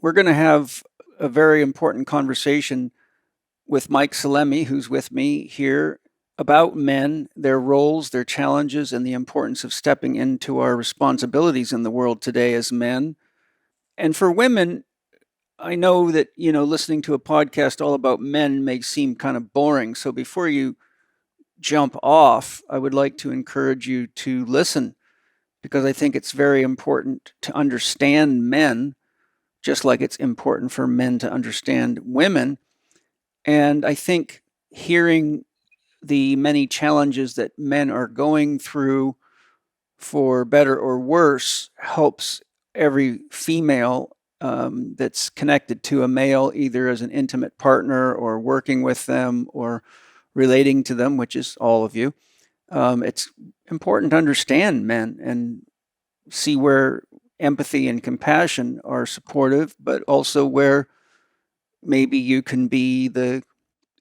We're going to have a very important conversation with Mike Salemi, who's with me here, about men, their roles, their challenges, and the importance of stepping into our responsibilities in the world today as men. And for women, I know that, listening to a podcast all about men may seem kind of boring. So before you jump off, I would like to encourage you to listen because I think it's very important to understand men, just like it's important for men to understand women. And I think hearing the many challenges that men are going through, for better or worse, helps every female that's connected to a male, either as an intimate partner or working with them or relating to them, which is all of you. It's important to understand men and see where empathy and compassion are supportive, but also where maybe you can be the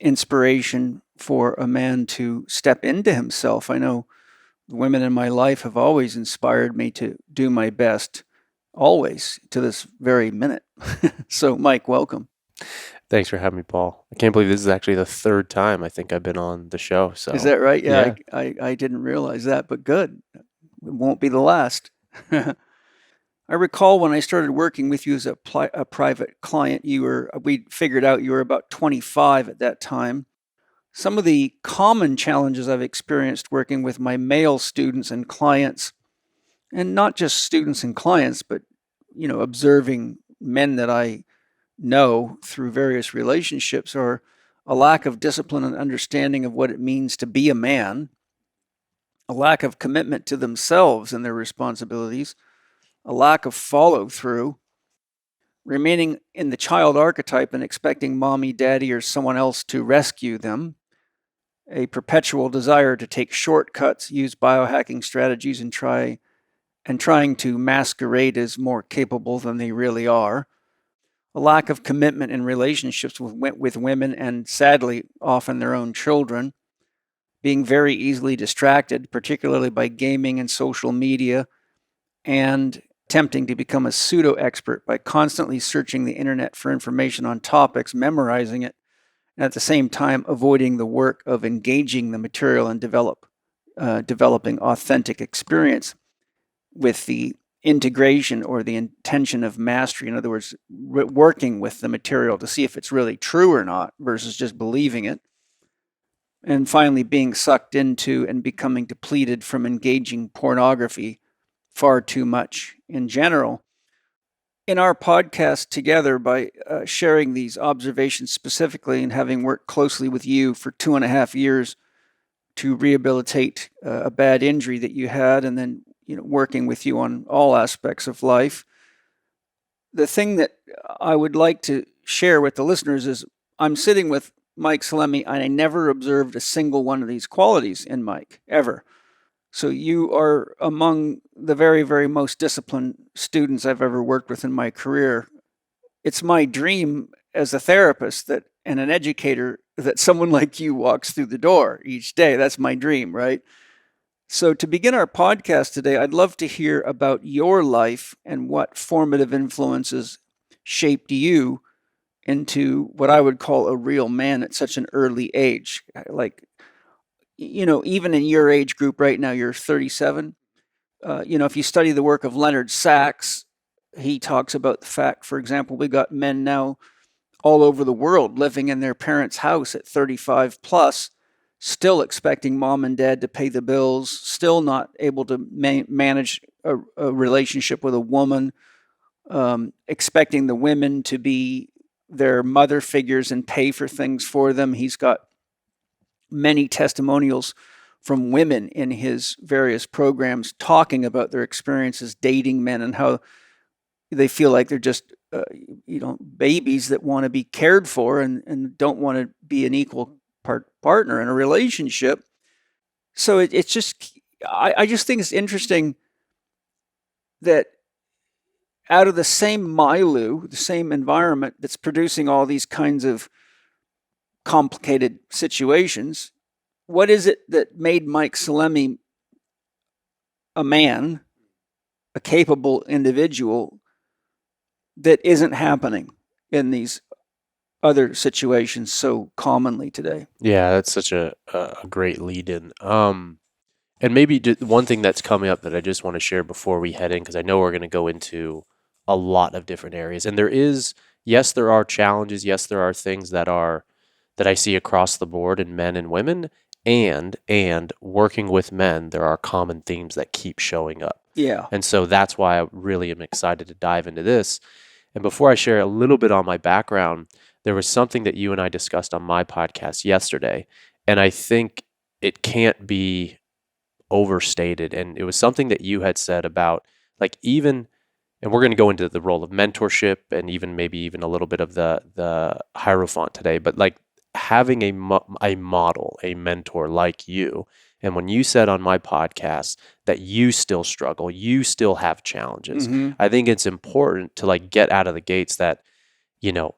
inspiration for a man to step into himself. I know the women in my life have always inspired me to do my best, always, to this very minute. So, Mike, welcome. Thanks for having me, Paul. I can't believe this is actually the third time I think I've been on the show. Is So, that right? Yeah, yeah. I didn't realize that, but good. It won't be the last. I recall when I started working with you as a private client, we figured out you were about 25 at that time. Some of the common challenges I've experienced working with my male students and clients, and not just students and clients, but observing men that I know through various relationships, are a lack of discipline and understanding of what it means to be a man, a lack of commitment to themselves and their responsibilities, a lack of follow through, remaining in the child archetype and expecting mommy, daddy, or someone else to rescue them, a perpetual desire to take shortcuts, use biohacking strategies, and trying to masquerade as more capable than they really are, a lack of commitment in relationships with women and sadly often their own children, being very easily distracted, particularly by gaming and social media, and attempting to become a pseudo expert by constantly searching the internet for information on topics, memorizing it, and at the same time avoiding the work of engaging the material and developing authentic experience with the integration or the intention of mastery. In other words, working with the material to see if it's really true or not versus just believing it. And finally, being sucked into and becoming depleted from engaging pornography far too much in general. In our podcast together, by sharing these observations specifically and having worked closely with you for 2.5 years to rehabilitate a bad injury that you had, and then working with you on all aspects of life, the thing that I would like to share with the listeners is I'm sitting with Mike Salemi, and I never observed a single one of these qualities in Mike, ever. So you are among the very, very most disciplined students I've ever worked with in my career. It's my dream as a therapist and an educator that someone like you walks through the door each day. That's my dream, right? So to begin our podcast today, I'd love to hear about your life and what formative influences shaped you into what I would call a real man at such an early age. Like, even in your age group right now, you're 37. If you study the work of Leonard Sachs, he talks about the fact, for example, we got men now all over the world living in their parents' house at 35 plus, still expecting mom and dad to pay the bills, still not able to manage a relationship with a woman, expecting the women to be their mother figures and pay for things for them. He's got many testimonials from women in his various programs talking about their experiences dating men and how they feel like they're just babies that want to be cared for and don't want to be an equal partner in a relationship. So it's just, I just think it's interesting that out of the same milieu, the same environment that's producing all these kinds of complicated situations, what is it that made Mike Salemi a man, a capable individual, that isn't happening in these other situations so commonly today. Yeah, that's such a great lead in. And maybe one thing that's coming up that I just want to share before we head in, because I know we're going to go into a lot of different areas. And yes, there are challenges. Yes, there are things that I see across the board in men and women. And working with men, there are common themes that keep showing up. Yeah. And so that's why I really am excited to dive into this. And before I share a little bit on my background, there was something that you and I discussed on my podcast yesterday. And I think it can't be overstated. And it was something that you had said about, like, even, and we're going to go into the role of mentorship and even maybe even a little bit of the hierophant today, but like having a model, a mentor like you. And when you said on my podcast that you still struggle, you still have challenges, Mm-hmm. I think it's important to like get out of the gates that, you know,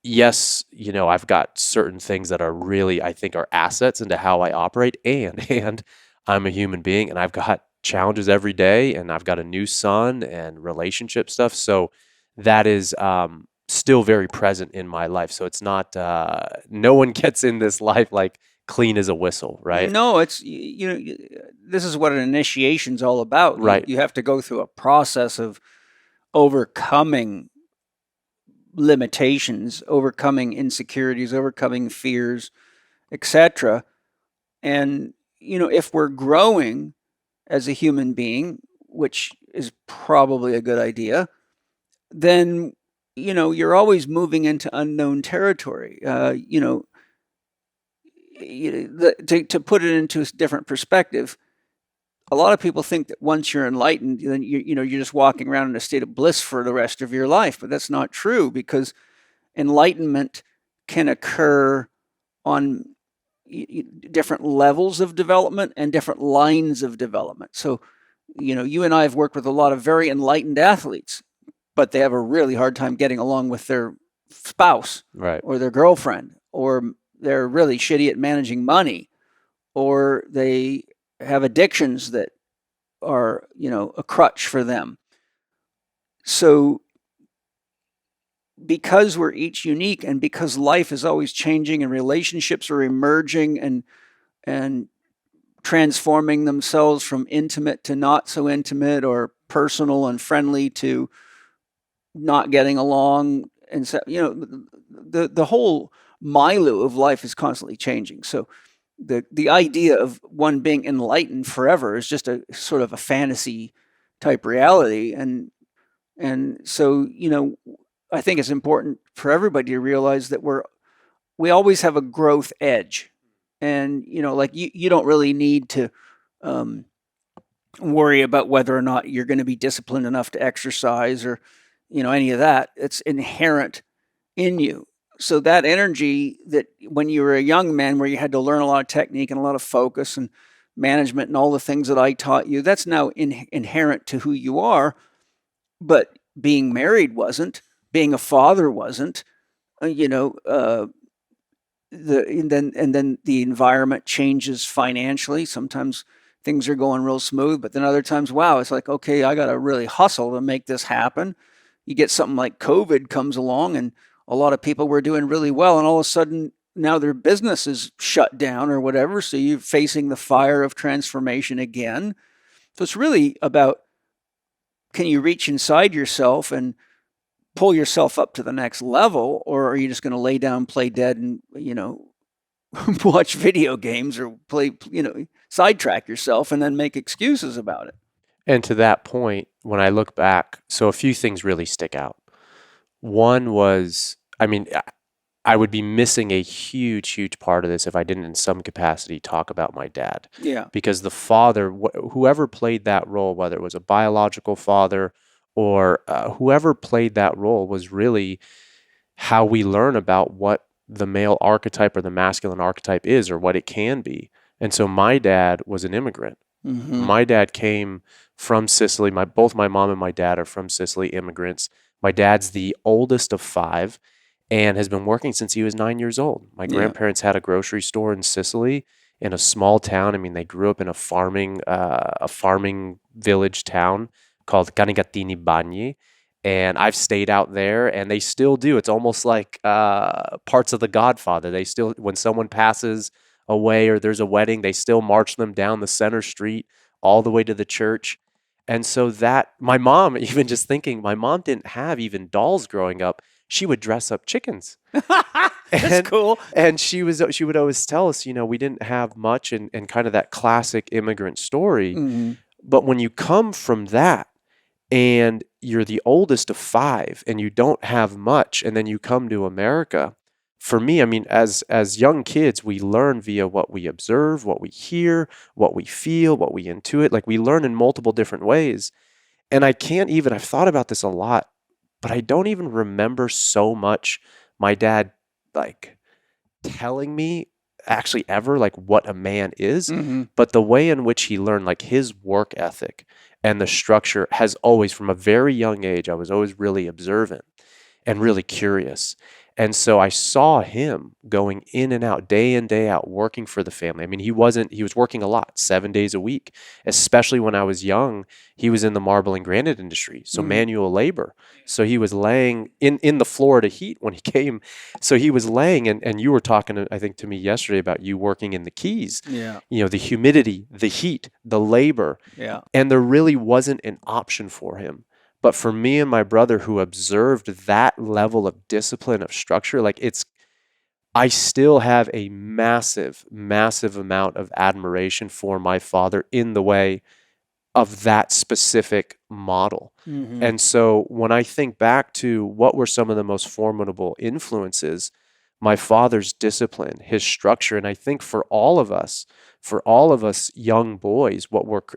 yes, I've got certain things that are really, I think, are assets into how I operate, and I'm a human being, and I've got challenges every day, and I've got a new son and relationship stuff. So that is still very present in my life. So it's not, no one gets in this life like clean as a whistle, right? No, it's this is what an initiation's all about. Right. You have to go through a process of overcoming limitations, overcoming insecurities, overcoming fears, etc. And if we're growing as a human being, which is probably a good idea, then you're always moving into unknown territory. To put it into a different perspective, a lot of people think that once you're enlightened, then you're just walking around in a state of bliss for the rest of your life. But that's not true, because enlightenment can occur on different levels of development and different lines of development. So, you and I have worked with a lot of very enlightened athletes, but they have a really hard time getting along with their spouse, Right. or their girlfriend, or they're really shitty at managing money, or they have addictions that are, a crutch for them. So because we're each unique, and because life is always changing and relationships are emerging and transforming themselves from intimate to not so intimate, or personal and friendly to not getting along, and so the whole milieu of life is constantly changing. So the idea of one being enlightened forever is just a sort of a fantasy type reality. And so I think it's important for everybody to realize that we always have a growth edge. And like you don't really need to worry about whether or not you're going to be disciplined enough to exercise, or any of that. It's inherent in you. So that energy that when you were a young man, where you had to learn a lot of technique and a lot of focus and management and all the things that I taught you, that's now inherent to who you are. But being married wasn't. Being a father wasn't. And then the environment changes financially. Sometimes things are going real smooth, but then other times, wow, it's like, okay, I got to really hustle to make this happen. You get something like COVID comes along, and a lot of people were doing really well, and all of a sudden now their business is shut down or whatever. So you're facing the fire of transformation again. So it's really about, can you reach inside yourself and pull yourself up to the next level, or are you just going to lay down, play dead, and watch video games, or play, sidetrack yourself and then make excuses about it? And to that point, when I look back, so a few things really stick out. One was, I mean, I would be missing a huge, huge part of this if I didn't in some capacity talk about my dad. Yeah. Because the father, whoever played that role, whether it was a biological father or whoever played that role, was really how we learn about what the male archetype or the masculine archetype is, or what it can be. And so my dad was an immigrant. Mm-hmm. My dad came from Sicily. Both my mom and my dad are from Sicily, immigrants. My dad's the oldest of 5 and has been working since he was 9 years old. My grandparents had a grocery store in Sicily, in a small town. I mean, they grew up in a farming village town called Canigatini Bagni. And I've stayed out there, and they still do. It's almost like parts of The Godfather. They still, when someone passes away or there's a wedding, they still march them down the center street all the way to the church. And so that, my mom, even just thinking, my mom didn't have even dolls growing up. She would dress up chickens. That's cool. And she would always tell us, we didn't have much, and kind of that classic immigrant story. Mm-hmm. But when you come from that, and you're the oldest of 5 and you don't have much, and then you come to America, for me, I mean, as young kids, we learn via what we observe, what we hear, what we feel, what we intuit. Like, we learn in multiple different ways. And I've thought about this a lot, but I don't even remember so much my dad like telling me actually ever like what a man is, Mm-hmm. but the way in which he learned, like his work ethic and the structure, has always, from a very young age, I was always really observant and really curious. And so I saw him going in and out, day in, day out, working for the family. I mean, he was working a lot, 7 days a week, especially when I was young. He was in the marble and granite industry, so manual labor. So he was laying in the Florida heat when he came. So he was laying, and you were talking, I think, to me yesterday about you working in the Keys. Yeah. The humidity, the heat, the labor. Yeah. And there really wasn't an option for him. But for me and my brother, who observed that level of discipline, of structure, I still have a massive, massive amount of admiration for my father in the way of that specific model. Mm-hmm. And so when I think back to what were some of the most formidable influences, my father's discipline, his structure, and I think for all of us young boys,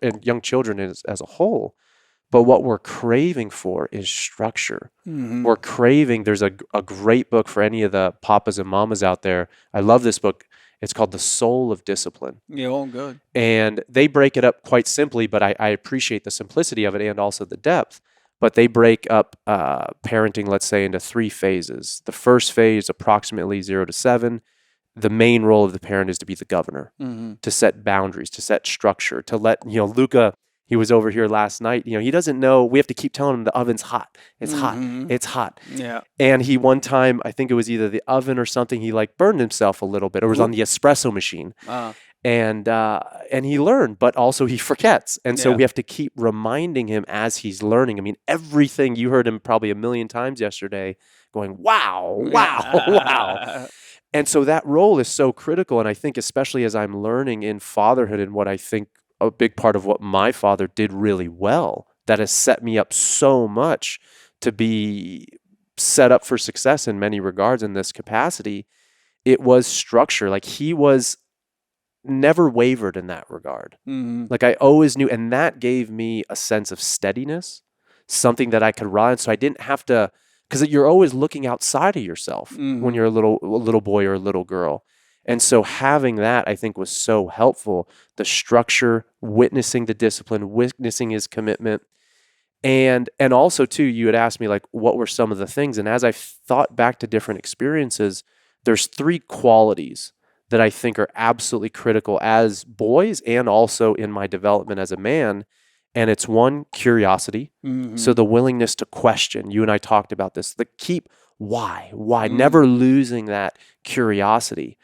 and young children as a whole, but what we're craving for is structure. Mm-hmm. We're craving, there's a great book for any of the papas and mamas out there. I love this book. It's called The Soul of Discipline. Yeah, all good. And they break it up quite simply, but I appreciate the simplicity of it and also the depth. But they break up parenting, let's say, into 3 phases. The first phase, approximately 0 to 7, the main role of the parent is to be the governor, Mm-hmm. to set boundaries, to set structure, to let, Luca, he was over here last night. He doesn't know. We have to keep telling him the oven's hot. It's Mm-hmm. hot. It's hot. Yeah. And he, one time, I think it was either the oven or something, he burned himself a little bit, or was on the espresso machine. And he learned, but also he forgets. And so we have to keep reminding him as he's learning. I mean, everything, you heard him probably a million times yesterday going, wow, wow, wow. And so that role is so critical. And I think especially as I'm learning in fatherhood, and what I think a big part of what my father did really well, that has set me up so much to be set up for success in many regards in this capacity, it was structure. Like, he was never wavered in that regard. Mm-hmm. Like, I always knew, and that gave me a sense of steadiness, something that I could rely on. So I didn't have to, because you're always looking outside of yourself when you're a little boy or a little girl. And so having that, I think, was so helpful. The structure, witnessing the discipline, witnessing his commitment. And also, too, you had asked me, like, what were some of the things? And as I thought back to different experiences, there's 3 qualities that I think are absolutely critical as boys and also in my development as a man. And it's 1, curiosity. Mm-hmm. So the willingness to question. You and I talked about this. Why, never losing that curiosity.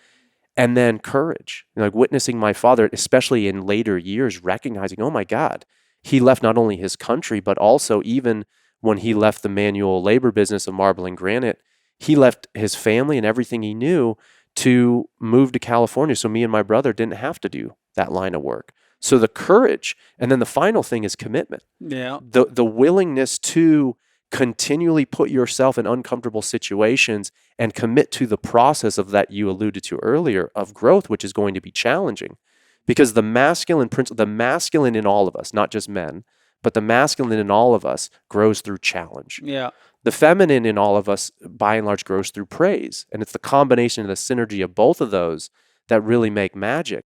And then courage, like witnessing my father, especially in later years, recognizing, oh my God, he left not only his country, but also even when he left the manual labor business of marble and granite, he left his family and everything he knew to move to California. So me and my brother didn't have to do that line of work. So the courage. And then the final thing is commitment. Yeah. The willingness to continually put yourself in uncomfortable situations and commit to the process of that you alluded to earlier of growth, which is going to be challenging. Because the masculine in all of us, not just men, but the masculine in all of us grows through challenge. Yeah. The feminine in all of us, by and large, grows through praise. And it's the combination of the synergy of both of those that really make magic.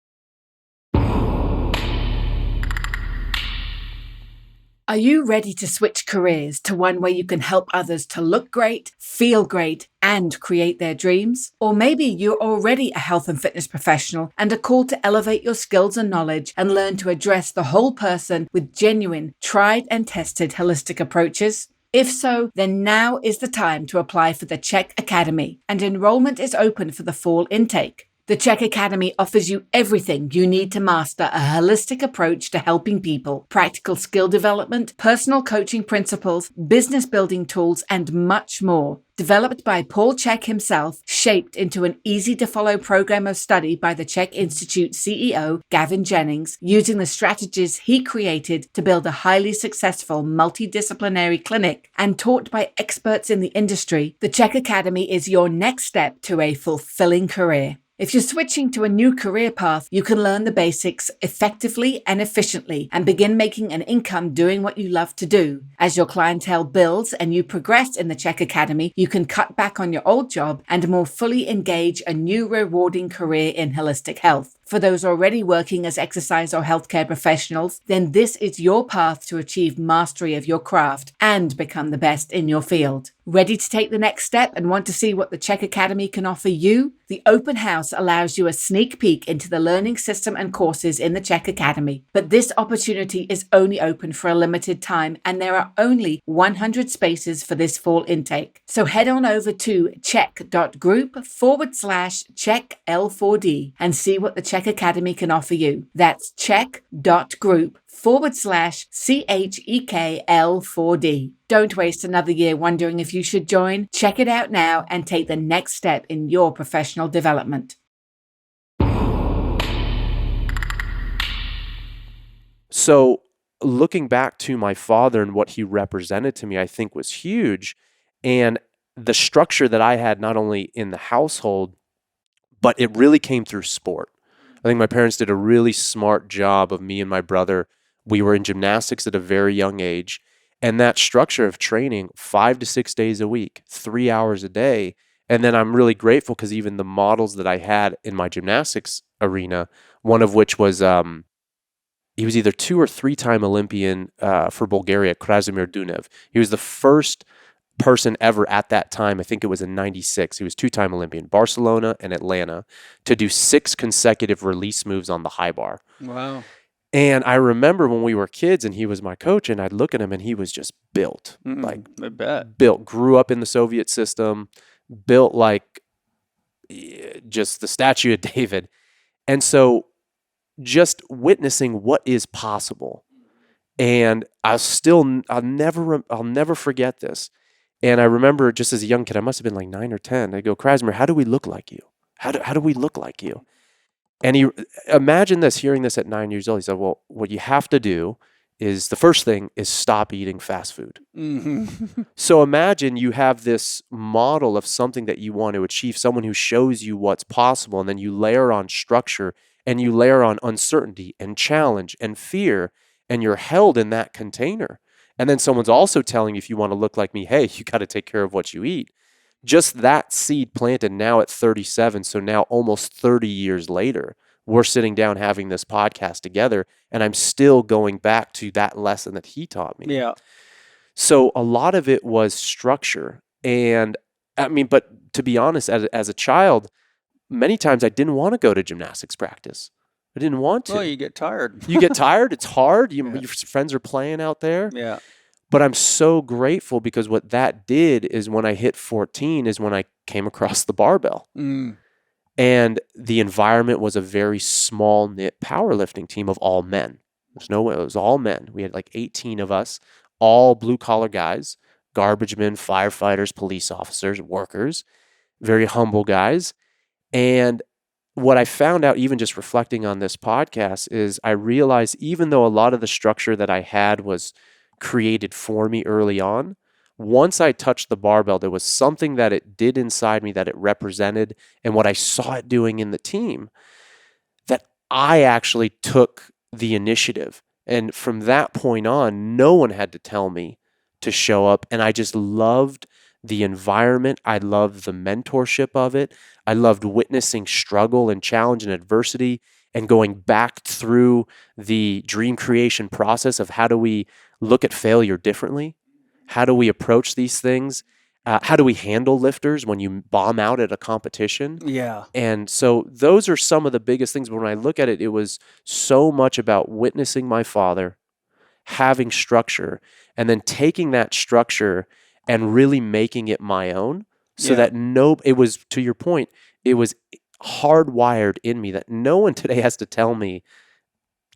Are you ready to switch careers to one where you can help others to look great, feel great, and create their dreams? Or maybe you're already a health and fitness professional and are called to elevate your skills and knowledge and learn to address the whole person with genuine, tried and tested holistic approaches? If so, then now is the time to apply for the Chek Academy, and enrollment is open for the fall intake. The Chek Academy offers you everything you need to master a holistic approach to helping people, practical skill development, personal coaching principles, business building tools, and much more. Developed by Paul Chek himself, shaped into an easy-to-follow program of study by the Chek Institute CEO, Gavin Jennings, using the strategies he created to build a highly successful multidisciplinary clinic and taught by experts in the industry, the Chek Academy is your next step to a fulfilling career. If you're switching to a new career path, you can learn the basics effectively and efficiently and begin making an income doing what you love to do. As your clientele builds and you progress in the Chek Academy, you can cut back on your old job and more fully engage a new rewarding career in holistic health. For those already working as exercise or healthcare professionals, then this is your path to achieve mastery of your craft and become the best in your field. Ready to take the next step and want to see what the Chek Academy can offer you? The open house allows you a sneak peek into the learning system and courses in the Chek Academy. But this opportunity is only open for a limited time, and there are only 100 spaces for this fall intake. So head on over to chek.group/ChekL4D and see what the Chek Academy can offer you. That's chek.group/CHEKL4D. Don't waste another year wondering if you should join. Check it out now and take the next step in your professional development. So looking back to my father and what he represented to me, I think was huge. And the structure that I had not only in the household, but it really came through sport. I think my parents did a really smart job of me and my brother. We were in gymnastics at a very young age. And that structure of training 5 to 6 days a week, 3 hours a day. And then I'm really grateful because even the models that I had in my gymnastics arena, one of which was, he was either 2 or 3-time Olympian for Bulgaria, Krasimir Dunev. He was the first person ever at that time, I think it was in 96, he was 2-time Olympian, Barcelona and Atlanta, to do 6 consecutive release moves on the high bar. Wow. And I remember when we were kids and he was my coach and I'd look at him and he was just built. I bet. Built, grew up in the Soviet system, built like just the statue of David. And so just witnessing what is possible. And I'll never forget this. And I remember just as a young kid, I must have been like 9 or 10. I go, Krasimir, how do we look like you? How do we look like you? And he, imagine this, hearing this at 9 years old. He said, well, what you have to do is, the first thing is stop eating fast food. Mm-hmm. So imagine you have this model of something that you want to achieve, someone who shows you what's possible, and then you layer on structure and you layer on uncertainty and challenge and fear, and you're held in that container. And then someone's also telling you, if you want to look like me, hey, you got to take care of what you eat. Just that seed planted now at 37, so now almost 30 years later, we're sitting down having this podcast together, and I'm still going back to that lesson that he taught me. Yeah. So a lot of it was structure. And I mean, but to be honest, as a child, many times I didn't want to go to gymnastics practice. I didn't want to. Well, you get tired. You get tired. It's hard. Yeah. Your friends are playing out there. Yeah. But I'm so grateful because what that did is when I hit 14 is when I came across the barbell. Mm. And the environment was a very small knit powerlifting team of all men. There's no way, it was all men. We had like 18 of us, all blue collar guys, garbage men, firefighters, police officers, workers, very humble guys. And what I found out, even just reflecting on this podcast, is I realized even though a lot of the structure that I had was created for me early on, once I touched the barbell, there was something that it did inside me that it represented, and what I saw it doing in the team, that I actually took the initiative. And from that point on, no one had to tell me to show up. And I just loved the environment. I loved the mentorship of it. I loved witnessing struggle and challenge and adversity and going back through the dream creation process of how do we look at failure differently? How do we approach these things? How do we handle lifters when you bomb out at a competition? Yeah. And so those are some of the biggest things. But when I look at it, it was so much about witnessing my father, having structure, and then taking that structure and really making it my own so Yeah. that it was, to your point, it was hardwired in me that no one today has to tell me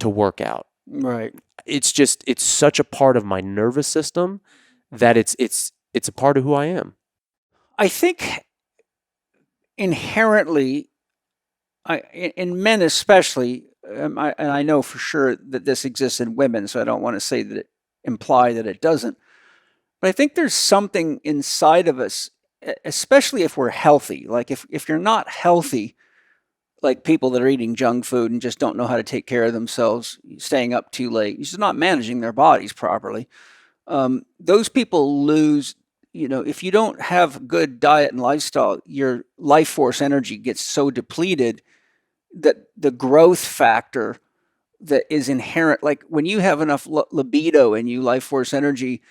to work out. Right. It's just, it's such a part of my nervous system that it's a part of who I am. I think inherently, in men especially, and I know for sure that this exists in women, so I don't want to say that imply that it doesn't. But I think there's something inside of us, especially if we're healthy. Like if you're not healthy, like people that are eating junk food and just don't know how to take care of themselves, staying up too late, just not managing their bodies properly. Those people lose. If you don't have good diet and lifestyle, your life force energy gets so depleted that the growth factor that is inherent, like when you have enough libido in you, life force energy,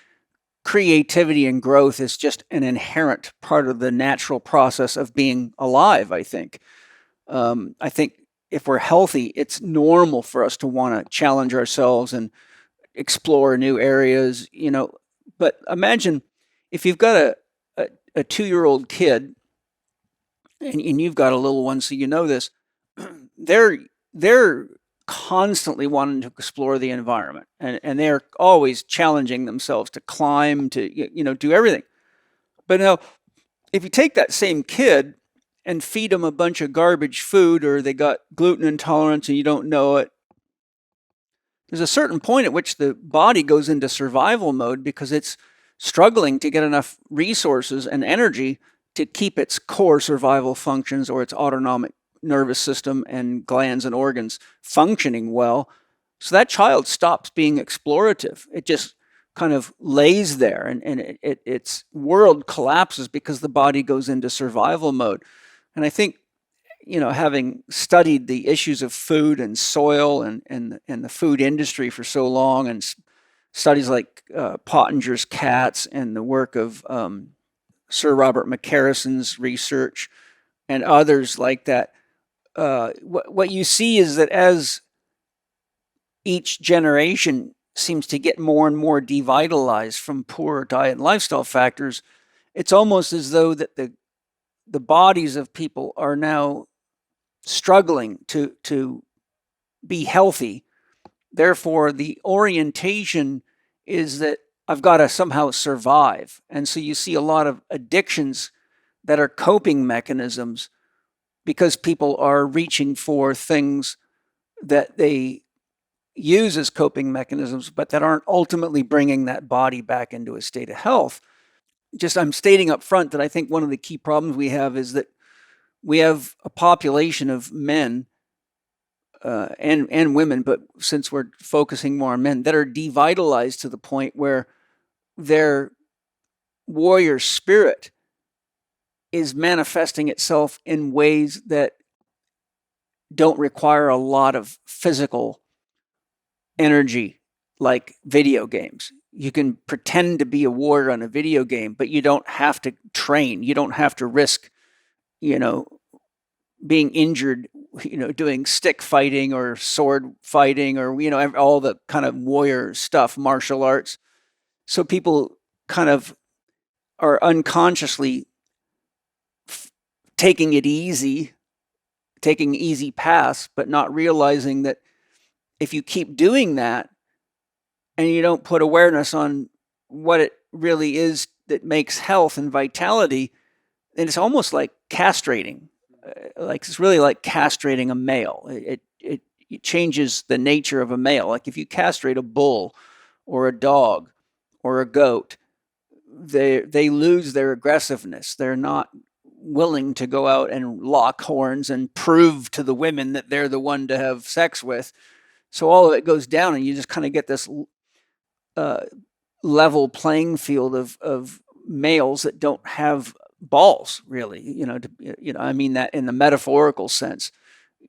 creativity and growth is just an inherent part of the natural process of being alive, I think. I think if we're healthy, it's normal for us to want to challenge ourselves and explore new areas, But imagine if you've got a 2-year-old kid and you've got a little one, so you know this, they're constantly wanting to explore the environment, and they're always challenging themselves to climb, to do everything. But now, if you take that same kid and feed them a bunch of garbage food, or they got gluten intolerance and you don't know it, there's a certain point at which the body goes into survival mode because it's struggling to get enough resources and energy to keep its core survival functions or its autonomic nervous system and glands and organs functioning well. So that child stops being explorative. It just kind of lays there, and its world collapses because the body goes into survival mode. And I think, having studied the issues of food and soil and the food industry for so long, and studies like Pottinger's cats and the work of Sir Robert McCarrison's research and others like that, what you see is that as each generation seems to get more and more devitalized from poor diet and lifestyle factors, it's almost as though that the bodies of people are now struggling to be healthy. Therefore, the orientation is that I've got to somehow survive. And so you see a lot of addictions that are coping mechanisms because people are reaching for things that they use as coping mechanisms, but that aren't ultimately bringing that body back into a state of health. Just, I'm stating up front that I think one of the key problems we have is that we have a population of men and women, but since we're focusing more on men, that are devitalized to the point where their warrior spirit is manifesting itself in ways that don't require a lot of physical energy, like video games. You can pretend to be a warrior on a video game, but you don't have to train. You don't have to risk, being injured, doing stick fighting or sword fighting or, all the kind of warrior stuff, martial arts. So people kind of are unconsciously taking it easy, taking easy paths, but not realizing that if you keep doing that and you don't put awareness on what it really is that makes health and vitality, then it's almost like castrating. It's really like castrating a male. It changes the nature of a male. Like if you castrate a bull or a dog or a goat, they lose their aggressiveness. They're not willing to go out and lock horns and prove to the women that they're the one to have sex with. So all of it goes down, and you just kind of get this level playing field of males that don't have balls, really. I mean that in the metaphorical sense.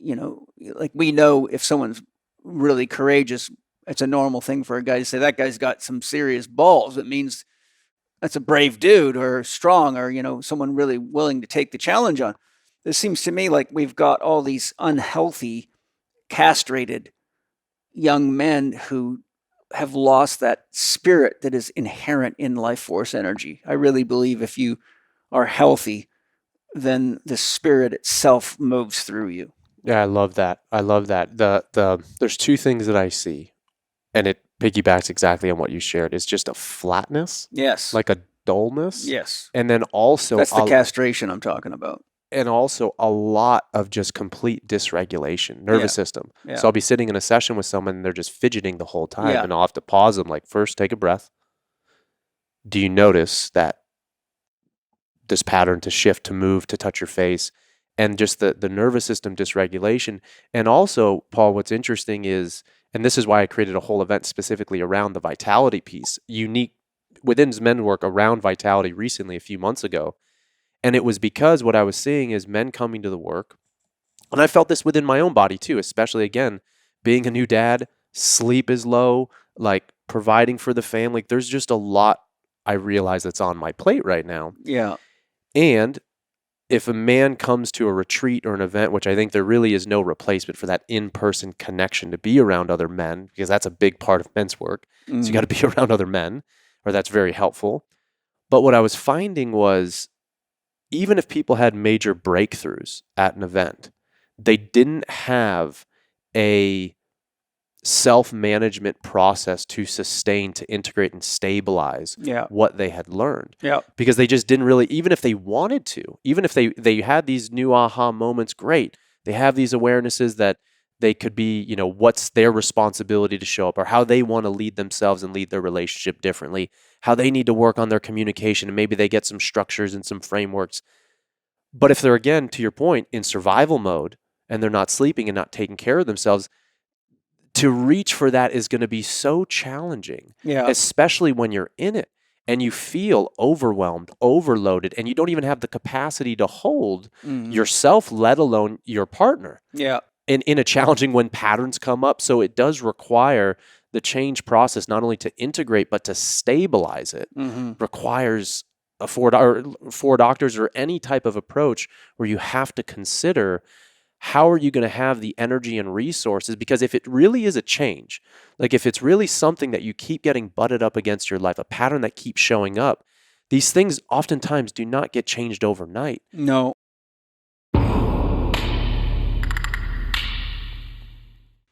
Like we know if someone's really courageous, it's a normal thing for a guy to say that guy's got some serious balls. It means that's a brave dude or strong or, someone really willing to take the challenge on. This seems to me like we've got all these unhealthy, castrated young men who have lost that spirit that is inherent in life force energy. I really believe if you are healthy, then the spirit itself moves through you. Yeah, I love that. I love that. There's two things that I see, and it piggybacks exactly on what you shared. It's just a flatness, Yes. like a dullness, Yes. and then also That's the castration I'm talking about. and also a lot of just complete dysregulation, nervous system. Yeah. So I'll be sitting in a session with someone and they're just fidgeting the whole time, Yeah. and I'll have to pause them. Like, first, take a breath. Do you notice that this pattern to shift, to move, to touch your face, and just the nervous system dysregulation? And also, Paul, what's interesting is, and this is why I created a whole event specifically around the vitality piece, unique within men work around vitality recently, a few months ago. And it was because what I was seeing is men coming to the work, and I felt this within my own body too, especially again, being a new dad, sleep is low, like providing for the family. There's just a lot I realize that's on my plate right now. Yeah. And if a man comes to a retreat or an event, which I think there really is no replacement for that in-person connection to be around other men, because that's a big part of men's work. So you got to be around other men, or that's very helpful. But what I was finding was, even if people had major breakthroughs at an event, they didn't have a self-management process to sustain, to integrate and stabilize what they had learned. Yeah. Because they just didn't really, even if they wanted to, even if they had these new aha moments, great. They have these awarenesses that they could be, what's their responsibility to show up, or how they want to lead themselves and lead their relationship differently, how they need to work on their communication, and maybe they get some structures and some frameworks. But if they're, again, to your point, in survival mode and they're not sleeping and not taking care of themselves, to reach for that is going to be so challenging, especially when you're in it and you feel overwhelmed, overloaded, and you don't even have the capacity to hold yourself, let alone your partner. Yeah. In a challenging when patterns come up. So it does require the change process, not only to integrate, but to stabilize it, requires a four doctors or any type of approach where you have to consider, how are you going to have the energy and resources? Because if it really is a change, like if it's really something that you keep getting butted up against your life, a pattern that keeps showing up, these things oftentimes do not get changed overnight. No.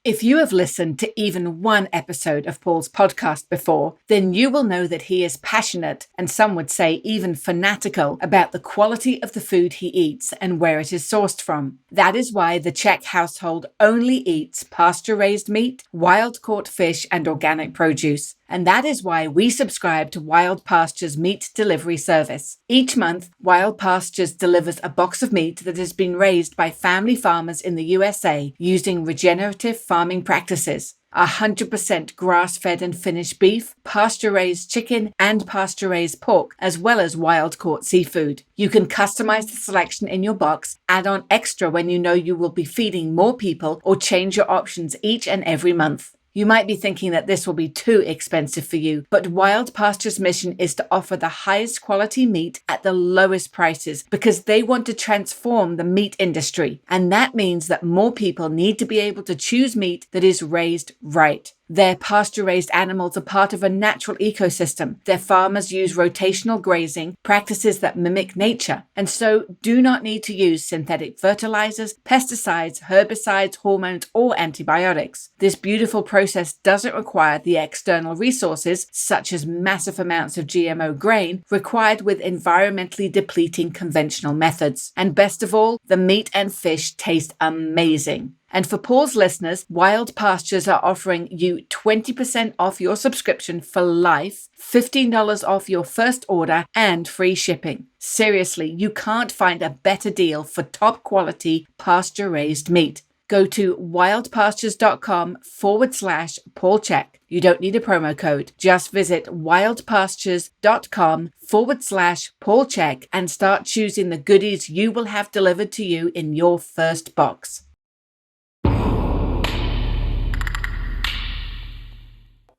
If you have listened to even one episode of Paul's podcast before, then you will know that he is passionate, and some would say even fanatical, about the quality of the food he eats and where it is sourced from. That is why the Chek household only eats pasture-raised meat, wild-caught fish, and organic produce. And that is why we subscribe to Wild Pastures meat delivery service. Each month, Wild Pastures delivers a box of meat that has been raised by family farmers in the USA using regenerative farming practices. 100% grass-fed and finished beef, pasture-raised chicken, and pasture-raised pork, as well as wild-caught seafood. You can customize the selection in your box, add on extra when you know you will be feeding more people, or change your options each and every month. You might be thinking that this will be too expensive for you, but Wild Pasture's mission is to offer the highest quality meat at the lowest prices because they want to transform the meat industry. And that means that more people need to be able to choose meat that is raised right. Their pasture-raised animals are part of a natural ecosystem. Their farmers use rotational grazing, practices that mimic nature, and so do not need to use synthetic fertilizers, pesticides, herbicides, hormones, or antibiotics. This beautiful process doesn't require the external resources, such as massive amounts of GMO grain, required with environmentally depleting conventional methods. And best of all, the meat and fish taste amazing. And for Paul's listeners, Wild Pastures are offering you 20% off your subscription for life, $15 off your first order, and free shipping. Seriously, you can't find a better deal for top quality pasture-raised meat. Go to wildpastures.com/Paul Chek. You don't need a promo code. Just visit wildpastures.com/Paul Chek and start choosing the goodies you will have delivered to you in your first box.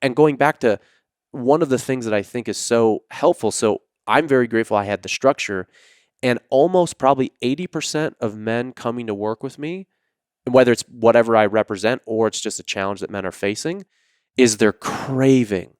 And going back to one of the things that I think is so helpful, so I'm very grateful I had the structure, and almost probably 80% of men coming to work with me, whether it's whatever I represent or it's just a challenge that men are facing, is they're craving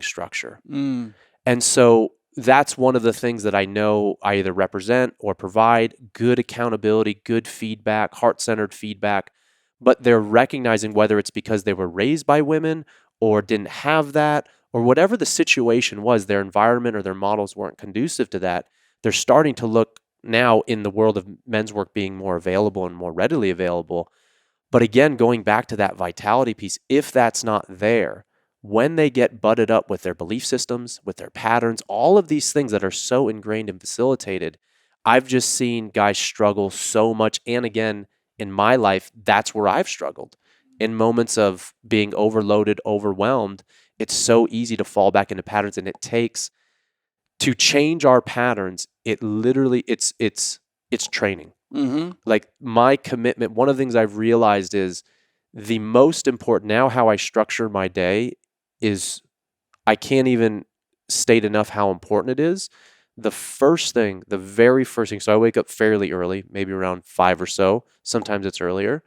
structure. And so that's one of the things that I know I either represent or provide: good accountability, good feedback, heart-centered feedback. But they're recognizing, whether it's because they were raised by women or didn't have that, or whatever the situation was, their environment or their models weren't conducive to that. They're starting to look now, in the world of men's work being more available and more readily available. But again, going back to that vitality piece, if that's not there, when they get butted up with their belief systems, with their patterns, all of these things that are so ingrained and facilitated, I've just seen guys struggle so much. And again, in my life, that's where I've struggled. In moments of being overloaded, overwhelmed, it's so easy to fall back into patterns, and it takes, to change our patterns, it literally, it's training. Like, my commitment, one of the things I've realized is the most important now, how I structure my day, is I can't even state enough how important it is. The very first thing, so I wake up fairly early, maybe around 5 or so. Sometimes it's earlier.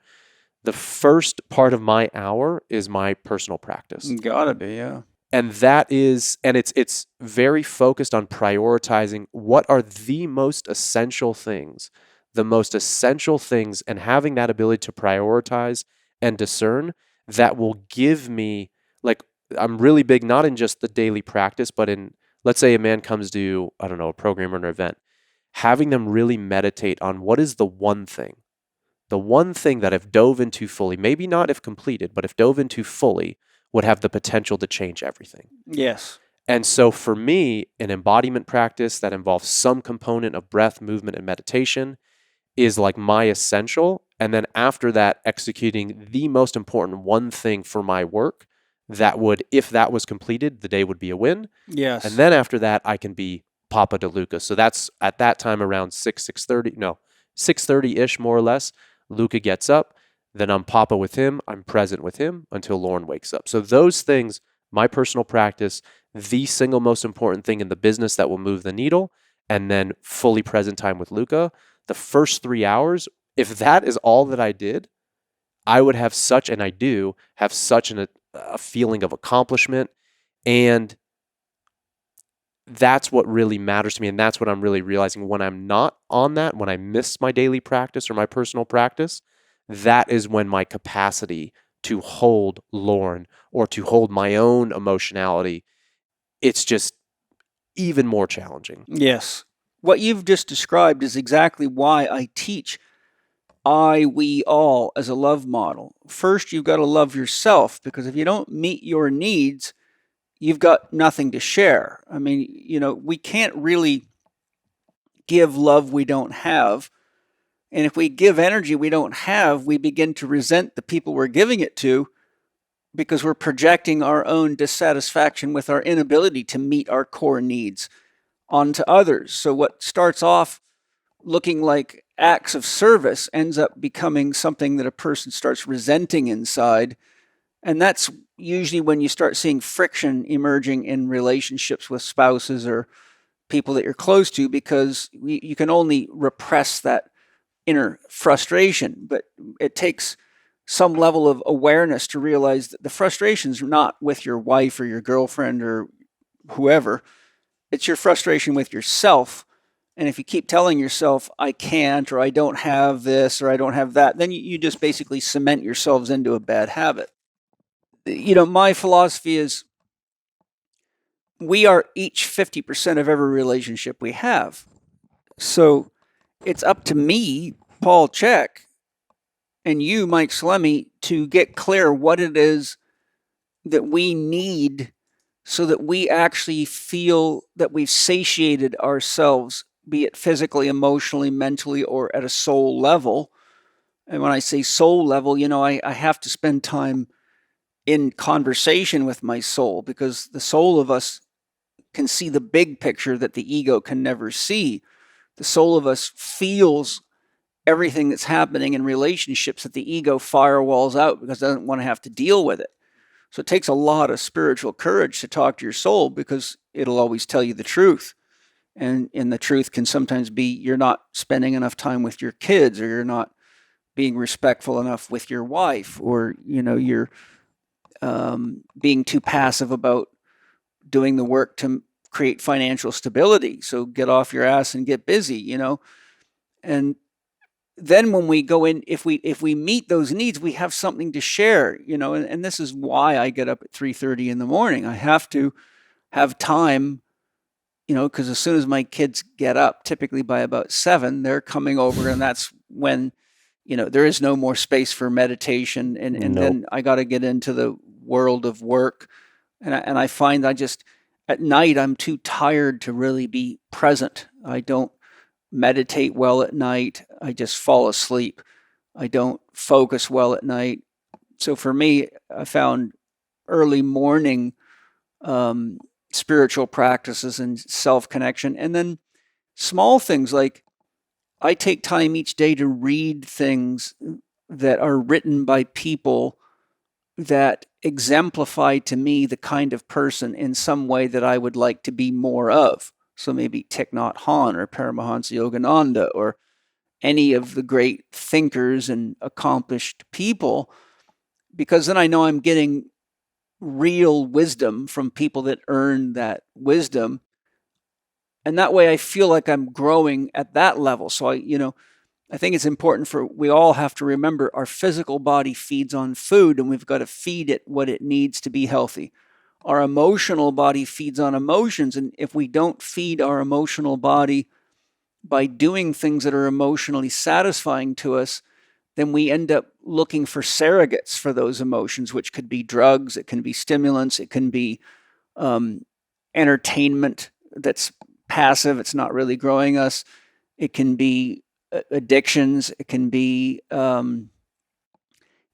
The first part of my hour is my personal practice. Gotta be, yeah. And that is, and it's very focused on prioritizing what are the most essential things, and having that ability to prioritize and discern that will give me, like, I'm really big, not in just the daily practice, but in, let's say a man comes to, I don't know, a program or an event, having them really meditate on what is the one thing that if dove into fully, maybe not if completed, but if dove into fully, would have the potential to change everything. Yes. And so for me, an embodiment practice that involves some component of breath, movement, and meditation is like my essential. And then after that, executing the most important one thing for my work that would, if that was completed, the day would be a win. Yes. And then after that, I can be Papa de Luca. So that's at that time around 6:30-ish, more or less. Luca gets up, then I'm Papa with him. I'm present with him until Lauren wakes up. So those things, my personal practice, the single most important thing in the business that will move the needle, and then fully present time with Luca. The first 3 hours, if that is all that I did, I would have such, and I do have such a feeling of accomplishment. And that's what really matters to me. And that's what I'm really realizing when I'm not on that, when I miss my daily practice or my personal practice, that is when my capacity to hold Lauren or to hold my own emotionality, it's just even more challenging. Yes. What you've just described is exactly why I teach we, all as a love model. First, you've got to love yourself, because if you don't meet your needs, you've got nothing to share. I mean, we can't really give love we don't have. And if we give energy we don't have, we begin to resent the people we're giving it to, because we're projecting our own dissatisfaction with our inability to meet our core needs onto others. So what starts off looking like acts of service ends up becoming something that a person starts resenting inside. And that's usually when you start seeing friction emerging in relationships with spouses or people that you're close to, because you can only repress that inner frustration. But it takes some level of awareness to realize that the frustration's not with your wife or your girlfriend or whoever. It's your frustration with yourself. And if you keep telling yourself, I can't, or I don't have this, or I don't have that, then you just basically cement yourselves into a bad habit. My philosophy is we are each 50% of every relationship we have. So it's up to me, Paul Chek, and you, Mike Salemi, to get clear what it is that we need so that we actually feel that we've satiated ourselves, be it physically, emotionally, mentally, or at a soul level. And when I say soul level, I have to spend time in conversation with my soul, because the soul of us can see the big picture that the ego can never see. The soul of us feels everything that's happening in relationships that the ego firewalls out because it doesn't want to have to deal with it. So it takes a lot of spiritual courage to talk to your soul, because it'll always tell you the truth. And the truth can sometimes be you're not spending enough time with your kids, or you're not being respectful enough with your wife, or you're being too passive about doing the work to create financial stability. So get off your ass and get busy, And then when we go in, if we meet those needs, we have something to share, and this is why I get up at 3:30 in the morning. I have to have time, because as soon as my kids get up, typically by about 7, they're coming over, and that's when, there is no more space for meditation, and Nope. then I got to get into the world of work, and I find I just at night I'm too tired to really be present. I don't meditate well at night. I just fall asleep. I don't focus well at night. So for me, I found early morning spiritual practices and self-connection, and then small things like I take time each day to read things that are written by people that exemplify to me the kind of person in some way that I would like to be more of. So maybe Thich Nhat Hanh or Paramahansa Yogananda or any of the great thinkers and accomplished people, because then I know I'm getting real wisdom from people that earn that wisdom. And that way I feel like I'm growing at that level. So I think it's important we all have to remember our physical body feeds on food, and we've got to feed it what it needs to be healthy. Our emotional body feeds on emotions, and if we don't feed our emotional body by doing things that are emotionally satisfying to us, then we end up looking for surrogates for those emotions, which could be drugs, it can be stimulants, it can be entertainment that's passive, it's not really growing us, it can be addictions, it can be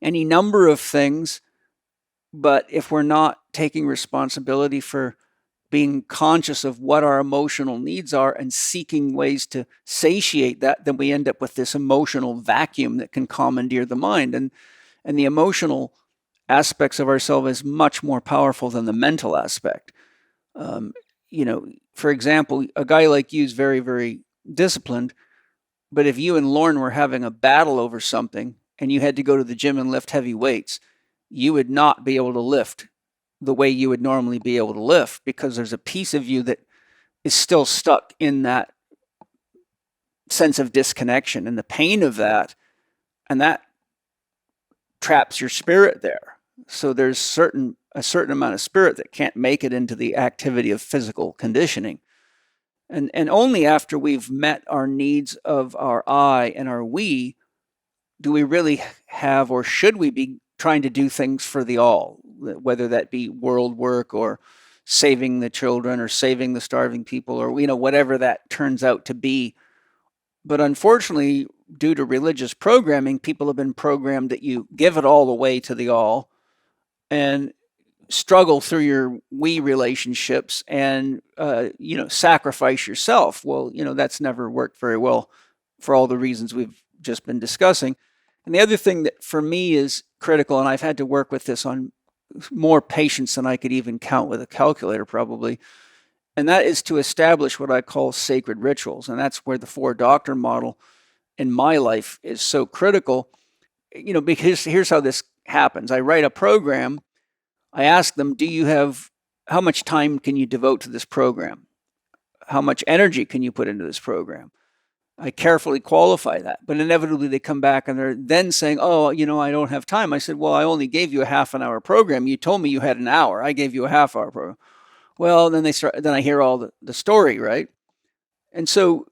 any number of things. But if we're not taking responsibility for being conscious of what our emotional needs are and seeking ways to satiate that, then we end up with this emotional vacuum that can commandeer the mind. And the emotional aspects of ourselves is much more powerful than the mental aspect. For example, a guy like you is very, very disciplined. But if you and Lauren were having a battle over something and you had to go to the gym and lift heavy weights, you would not be able to lift the way you would normally be able to lift, because there's a piece of you that is still stuck in that sense of disconnection and the pain of that, and that traps your spirit there. So there's a certain amount of spirit that can't make it into the activity of physical conditioning. And only after we've met our needs of our I and our we do we really have, or should we be trying to do things for the all, whether that be world work or saving the children or saving the starving people or whatever that turns out to be. But unfortunately, due to religious programming, people have been programmed that you give it all away to the all and struggle through your we relationships and sacrifice yourself. Well, that's never worked very well for all the reasons we've just been discussing. And the other thing that for me is critical, and I've had to work with this on more patience than I could even count with a calculator probably, and that is to establish what I call sacred rituals. And that's where the 4 doctor model in my life is so critical, because here's how this happens. I write a program. I ask them, how much time can you devote to this program? How much energy can you put into this program? I carefully qualify that, but inevitably they come back and they're then saying, oh, I don't have time. I said, well, I only gave you a half an hour program. You told me you had an hour. I gave you a half hour program. Well, then I hear all the story, right? And so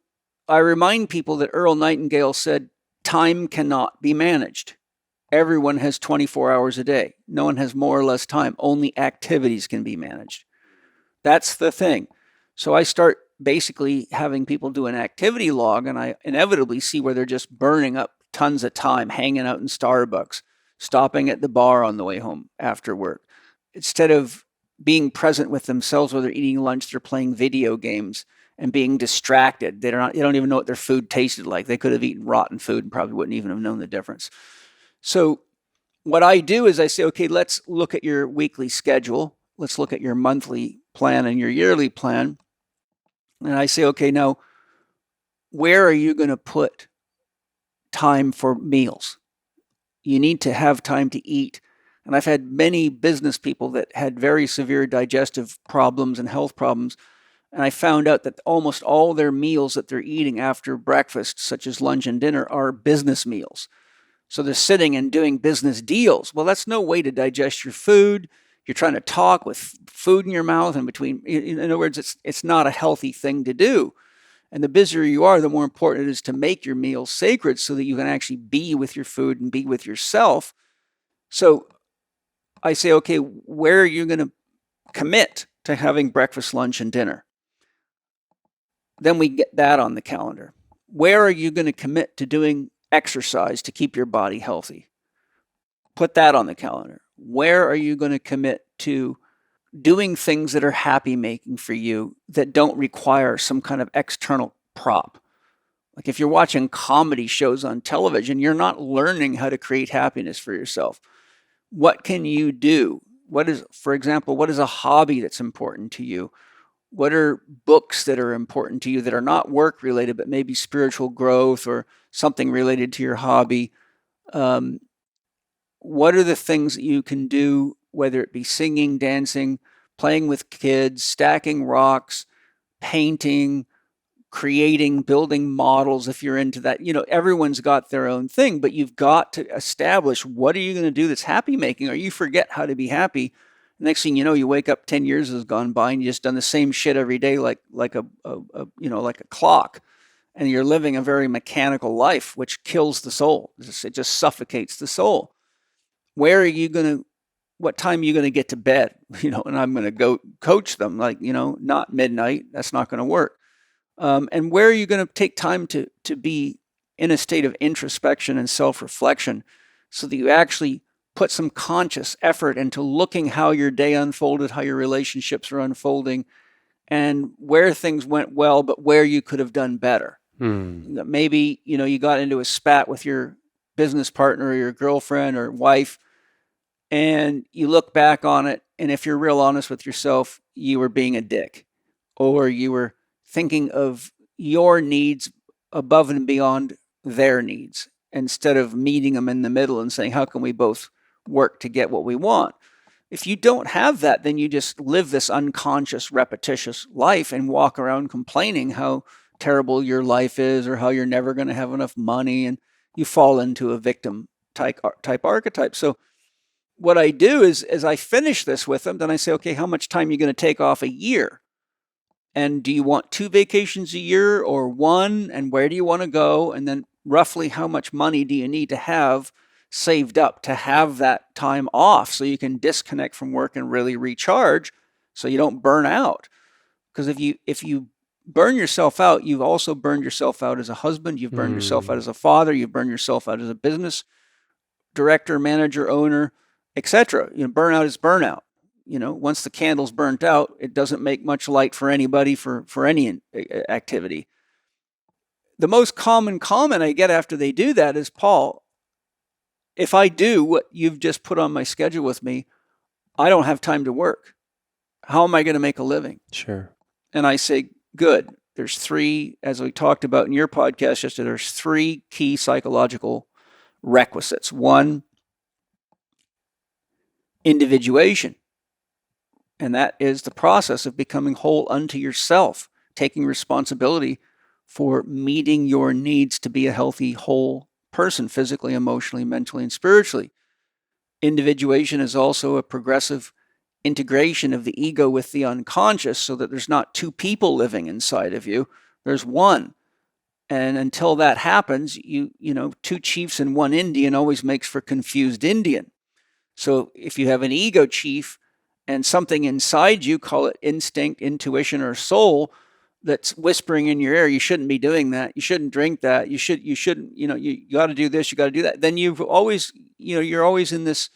I remind people that Earl Nightingale said, time cannot be managed. Everyone has 24 hours a day. No one has more or less time. Only activities can be managed. That's the thing. So I start basically having people do an activity log, and I inevitably see where they're just burning up tons of time, hanging out in Starbucks, stopping at the bar on the way home after work. Instead of being present with themselves while they're eating lunch, they're playing video games and being distracted. They don't even know what their food tasted like. They could have eaten rotten food and probably wouldn't even have known the difference. So what I do is I say, okay, let's look at your weekly schedule. Let's look at your monthly plan and your yearly plan. And I say, okay, now, where are you going to put time for meals? You need to have time to eat And I've had many business people that had very severe digestive problems and health problems. And I found out that almost all their meals that they're eating after breakfast, such as lunch and dinner, are business meals. So they're sitting and doing business deals. Well, that's no way to digest your food. You're trying to talk with food in your mouth and between. In other words, it's not a healthy thing to do. And the busier you are, the more important it is to make your meals sacred so that you can actually be with your food and be with yourself. So I say, okay, where are you going to commit to having breakfast, lunch, and dinner? Then we get that on the calendar. Where are you going to commit to doing exercise to keep your body healthy? Put that on the calendar. Where are you going to commit to doing things that are happy making for you that don't require some kind of external prop? Like if you're watching comedy shows on television, you're not learning how to create happiness for yourself. What can you do? For example, what is a hobby that's important to you? What are books that are important to you that are not work related, but maybe spiritual growth or something related to your hobby? What are the things that you can do, whether it be singing, dancing, playing with kids, stacking rocks, painting, creating, building models, if you're into that? Everyone's got their own thing, but you've got to establish, what are you going to do that's happy making, or you forget how to be happy. Next thing you know, you wake up, 10 years has gone by and you just done the same shit every day, like a clock. And you're living a very mechanical life, which kills the soul. It just suffocates the soul. What time are you going to get to bed? And I'm going to go coach them, not midnight. That's not going to work. And where are you going to take time to be in a state of introspection and self-reflection so that you actually put some conscious effort into looking how your day unfolded, how your relationships are unfolding, and where things went well, but where you could have done better. Maybe, you got into a spat with your business partner or your girlfriend or wife, and you look back on it, and if you're real honest with yourself, you were being a dick, or you were thinking of your needs above and beyond their needs, instead of meeting them in the middle and saying, how can we both work to get what we want? If you don't have that, then you just live this unconscious, repetitious life and walk around complaining how terrible your life is or how you're never going to have enough money, and you fall into a victim type archetype. So what I do is, as I finish this with them, then I say, okay, how much time are you going to take off a year? And do you want 2 vacations a year or 1? And where do you want to go? And then roughly how much money do you need to have saved up to have that time off so you can disconnect from work and really recharge so you don't burn out? Because if you burn yourself out, you've also burned yourself out as a husband, you've burned yourself out as a father, you've burned yourself out as a business director, manager, owner, etc. Burnout is burnout. Once the candle's burnt out, it doesn't make much light for anybody for any activity. The most common comment I get after they do that is, Paul, if I do what you've just put on my schedule with me, I don't have time to work. How am I going to make a living? Sure. And I say, good. There's 3, as we talked about in your podcast yesterday, there's 3 key psychological requisites. 1, individuation. And that is the process of becoming whole unto yourself, taking responsibility for meeting your needs to be a healthy, whole person, physically, emotionally, mentally, and spiritually. Individuation is also a progressive integration of the ego with the unconscious so that there's not 2 people living inside of you, there's 1. And until that happens, 2 chiefs and 1 Indian always makes for confused Indian. So if you have an ego chief and something inside you, call it instinct, intuition, or soul, that's whispering in your ear, you shouldn't be doing that, you shouldn't drink that, you shouldn't, you got to do this, you got to do that, then you're always in this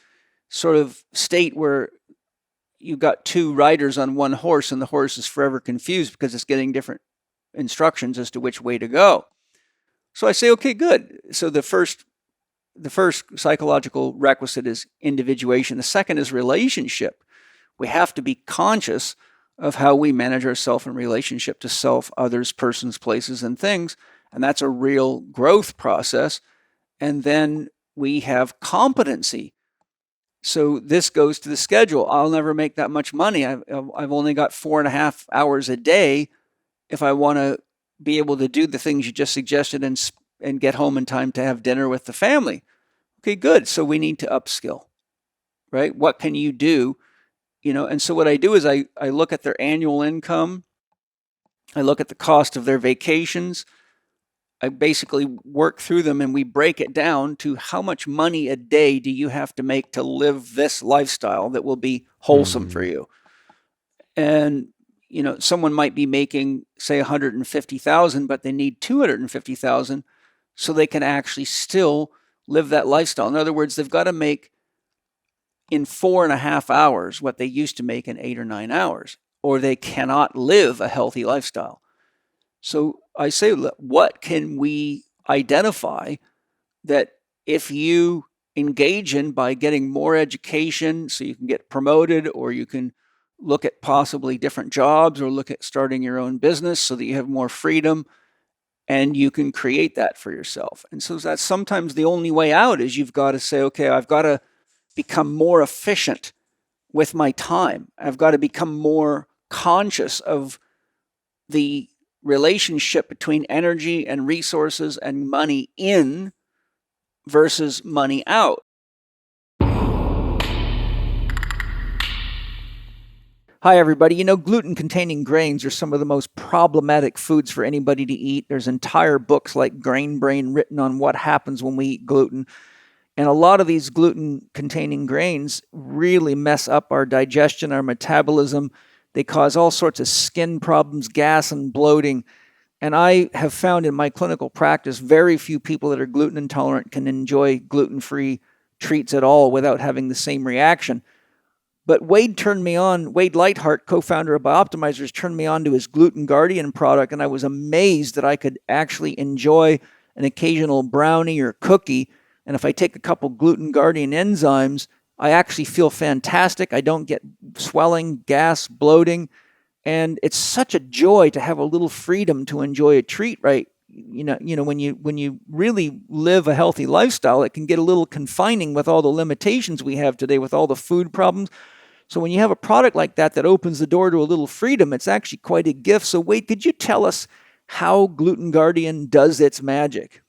sort of state where you've got 2 riders on 1 horse and the horse is forever confused because it's getting different instructions as to which way to go. So I say, okay, good. So the first psychological requisite is individuation. The second is relationship. We have to be conscious of how we manage ourselves in relationship to self, others, persons, places, and things. And that's a real growth process. And then we have competency. So this goes to the schedule. I'll never make that much money. I've only got 4.5 hours a day if I want to be able to do the things you just suggested and get home in time to have dinner with the family. Okay, good. So we need to upskill, right? What can you do? And so what I do is I look at their annual income. I look at the cost of their vacations. I basically work through them and we break it down to how much money a day do you have to make to live this lifestyle that will be wholesome for you. And someone might be making, say, 150,000, but they need 250,000 so they can actually still live that lifestyle. In other words, they've got to make in 4.5 hours what they used to make in 8 or 9 hours, or they cannot live a healthy lifestyle. So I say, what can we identify that if you engage in by getting more education so you can get promoted, or you can look at possibly different jobs, or look at starting your own business so that you have more freedom and you can create that for yourself. And so that's sometimes the only way out is you've got to say, okay, I've got to become more efficient with my time. I've got to become more conscious of the relationship between energy and resources and money in versus money out. Hi, everybody. Gluten-containing grains are some of the most problematic foods for anybody to eat. There's entire books like Grain Brain written on what happens when we eat gluten. And a lot of these gluten-containing grains really mess up our digestion, our metabolism. They cause all sorts of skin problems, gas and bloating. And I have found in my clinical practice, very few people that are gluten intolerant can enjoy gluten-free treats at all without having the same reaction. But Wade Lightheart, co-founder of Bioptimizers, turned me on to his Gluten Guardian product, and I was amazed that I could actually enjoy an occasional brownie or cookie. And if I take a couple Gluten Guardian enzymes, I actually feel fantastic. I don't get swelling, gas, bloating. And it's such a joy to have a little freedom to enjoy a treat, right? When you really live a healthy lifestyle, it can get a little confining with all the limitations we have today with all the food problems. So when you have a product like that opens the door to a little freedom, it's actually quite a gift. So Wade, could you tell us how Gluten Guardian does its magic?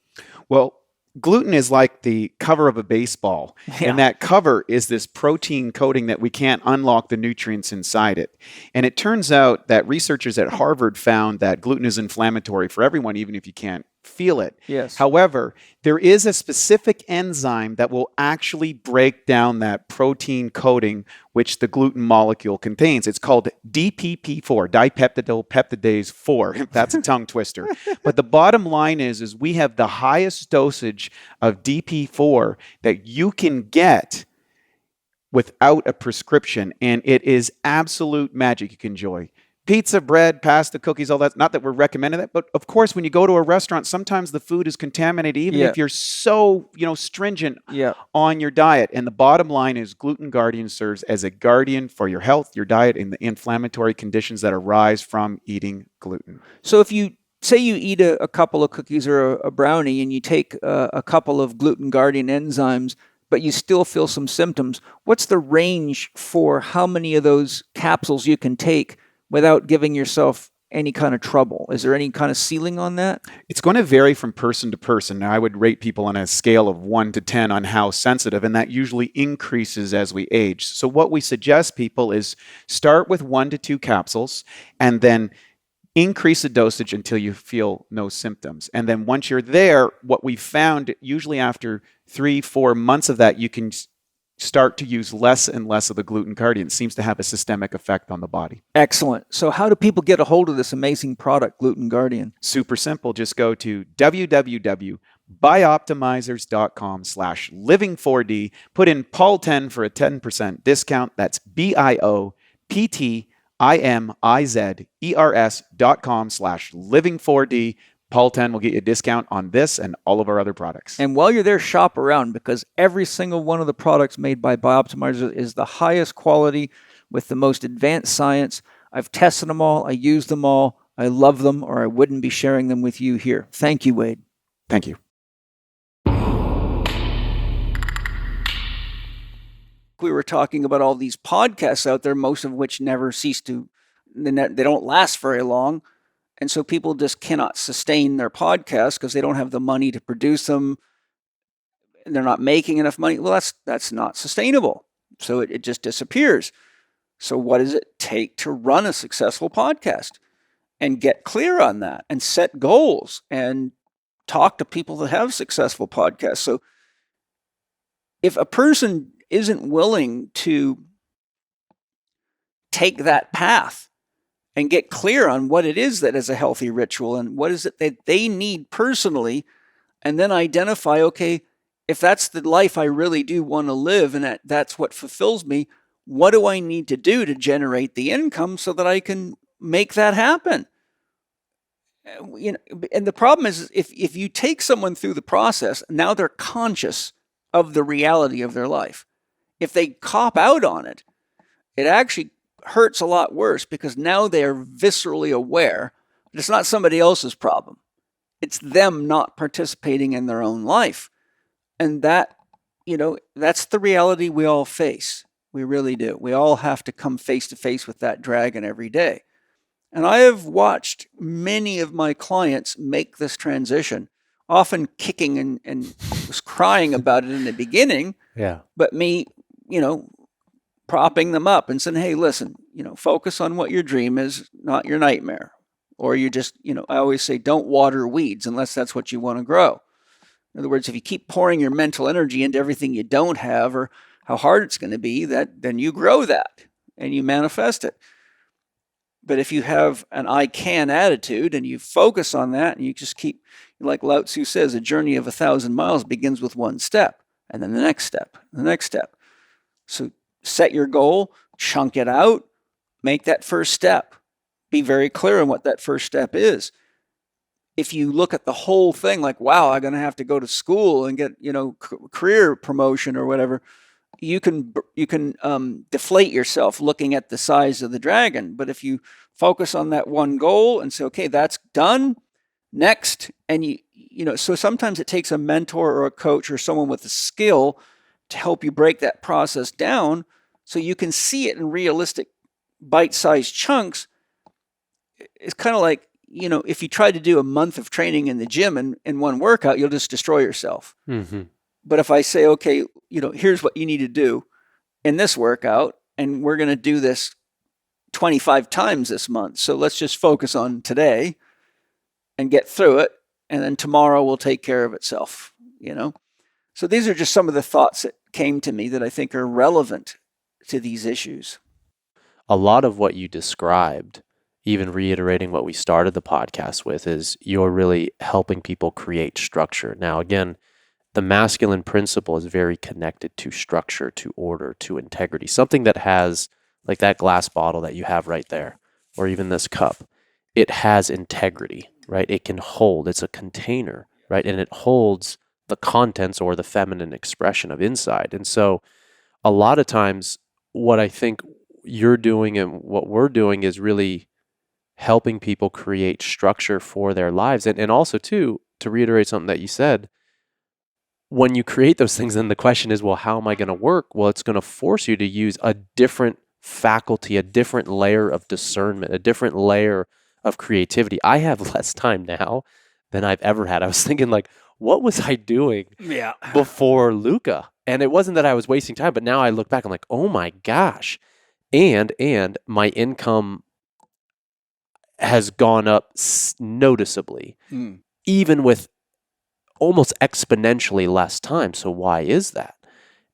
Well, gluten is like the cover of a baseball, and that cover is this protein coating that we can't unlock the nutrients inside it. And it turns out that researchers at Harvard found that gluten is inflammatory for everyone, even if you can't feel it. Yes. However, there is a specific enzyme that will actually break down that protein coating which the gluten molecule contains. It's called DPP4, dipeptidyl peptidase 4. That's a tongue twister. But the bottom line is we have the highest dosage of DP4 that you can get without a prescription, and it is absolute magic. You can enjoy pizza, bread, pasta, cookies, all that. Not that we're recommending that, but of course, when you go to a restaurant, sometimes the food is contaminated, even if you're so, stringent on your diet. And the bottom line is Gluten Guardian serves as a guardian for your health, your diet, and the inflammatory conditions that arise from eating gluten. So if you say you eat a couple of cookies or a brownie and you take a couple of Gluten Guardian enzymes, but you still feel some symptoms, what's the range for how many of those capsules you can take without giving yourself any kind of trouble? Is there any kind of ceiling on that? It's going to vary from person to person. Now, I would rate people on a scale of 1 to 10 on how sensitive, and that usually increases as we age. So what we suggest people is start with 1 to 2 capsules and then increase the dosage until you feel no symptoms. And then once you're there, what we found, usually after 3-4 months of that, you can start to use less and less of the Gluten Guardian. It seems to have a systemic effect on the body. Excellent. So how do people get a hold of this amazing product, Gluten Guardian? Super simple. Just go to www.bioptimizers.com/living4D. Put in Paul10 for a 10% discount. That's BIOPTIMIZERS.com/living4D. Paul10 will get you a discount on this and all of our other products. And while you're there, shop around, because every single one of the products made by Bioptimizers is the highest quality with the most advanced science. I've tested them all. I use them all. I love them, or I wouldn't be sharing them with you here. Thank you, Wade. Thank you. we were talking about all these podcasts out there, most of which never they don't last very long. And so people just cannot sustain their podcasts because they don't have the money to produce them. And they're not making enough money. Well, that's not sustainable. So it just disappears. So what does it take to run a successful podcast? And get clear on that and set goals and talk to people that have successful podcasts. So if a person isn't willing to take that path and get clear on what it is that is a healthy ritual and what is it that they need personally, and then identify, okay, if that's the life I really do want to live and that's what fulfills me, what do I need to do to generate the income so that I can make that happen? You know, and the problem is if you take someone through the process, now they're conscious of the reality of their life. If they cop out on it, it actually hurts a lot worse because now they are viscerally aware that it's not somebody else's problem. It's them not participating in their own life. And that, you know, that's the reality we all face. We really do. We all have to come face to face with that dragon every day. And I have watched many of my clients make this transition, often kicking and was crying about it in the beginning. Yeah. But me, you know, propping them up and saying, hey, listen, you know, focus on what your dream is, not your nightmare. Or you just, you know, I always say, don't water weeds unless that's what you want to grow. In other words, if you keep pouring your mental energy into everything you don't have or how hard it's going to be, then you grow that and you manifest it. But if you have an I can attitude and you focus on that and you just keep, like Lao Tzu says, a journey of 1,000 miles begins with one step and then the next step, the next step. So set your goal, chunk it out, make that first step. Be very clear on what that first step is. If you look at the whole thing like, wow, I'm going to have to go to school and get, you know, career promotion or whatever, you can deflate yourself looking at the size of the dragon. But if you focus on that one goal and say, okay, that's done, next, and you know, so sometimes it takes a mentor or a coach or someone with a skill to help you break that process down so you can see it in realistic bite-sized chunks. It's kind of like, you know, if you try to do a month of training in the gym in one workout, you'll just destroy yourself. Mm-hmm. But if I say, okay, you know, here's what you need to do in this workout, and we're going to do this 25 times this month. So let's just focus on today and get through it. And then tomorrow will take care of itself, you know? So these are just some of the thoughts that came to me that I think are relevant to these issues. A lot of what you described, even reiterating what we started the podcast with, is you're really helping people create structure. Now, again, the masculine principle is very connected to structure, to order, to integrity. Something that has, like that glass bottle that you have right there, or even this cup, it has integrity, right? It can hold, it's a container, right? And it holds the contents or the feminine expression of inside. And so a lot of times what I think you're doing and what we're doing is really helping people create structure for their lives. And also too, to reiterate something that you said, when you create those things, then the question is, well, how am I going to work? Well, it's going to force you to use a different faculty, a different layer of discernment, a different layer of creativity. I have less time now than I've ever had. I was thinking like, what was I doing before Luca? And it wasn't that I was wasting time, but now I look back, I'm like, oh my gosh. And my income has gone up noticeably, even with almost exponentially less time. So why is that?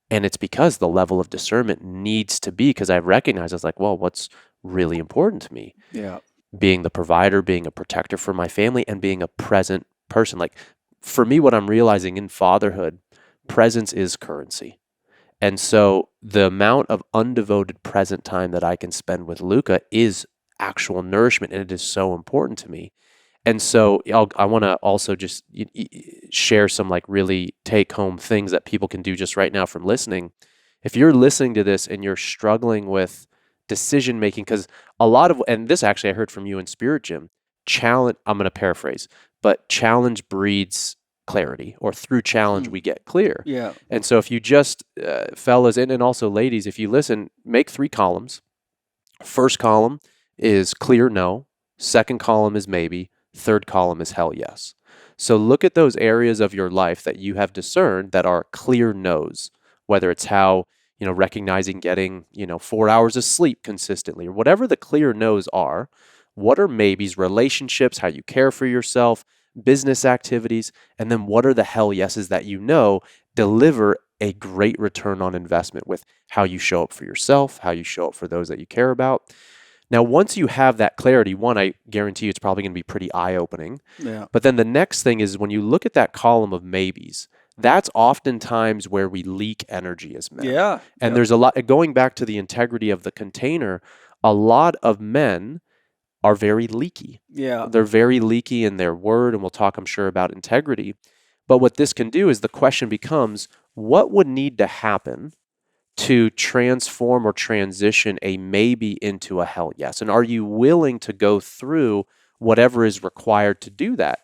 And it's because the level of discernment needs to be, because I recognize, I was like, well, what's really important to me? Yeah. Being the provider, being a protector for my family, and being a present person. Like for me, what I'm realizing in fatherhood, presence is currency. And so the amount of undevoted present time that I can spend with Luca is actual nourishment, and it is so important to me. And so I want to also just share some like really take home things that people can do just right now from listening. If you're listening to this and you're struggling with decision making, because a lot of, and this actually I heard from you in Spirit Gym, I'm going to paraphrase, but challenge breeds clarity, or through challenge, we get clear. Yeah. And so if you just, fellas and also ladies, if you listen, make 3 columns. First column is clear no. Second column is maybe. Third column is hell yes. So look at those areas of your life that you have discerned that are clear no's, whether it's how, recognizing getting, 4 hours of sleep consistently, or whatever the clear no's are. What are maybes? Relationships, how you care for yourself, business activities, and then what are the hell yeses that deliver a great return on investment with how you show up for yourself, how you show up for those that you care about. Now, once you have that clarity, one, I guarantee you it's probably going to be pretty eye-opening. Yeah. But then the next thing is when you look at that column of maybes, that's oftentimes where we leak energy as men. Yeah. And there's a lot, going back to the integrity of the container, a lot of men are very leaky. Yeah. They're very leaky in their word, and we'll talk, I'm sure, about integrity. But what this can do is the question becomes, what would need to happen to transform or transition a maybe into a hell yes? And are you willing to go through whatever is required to do that?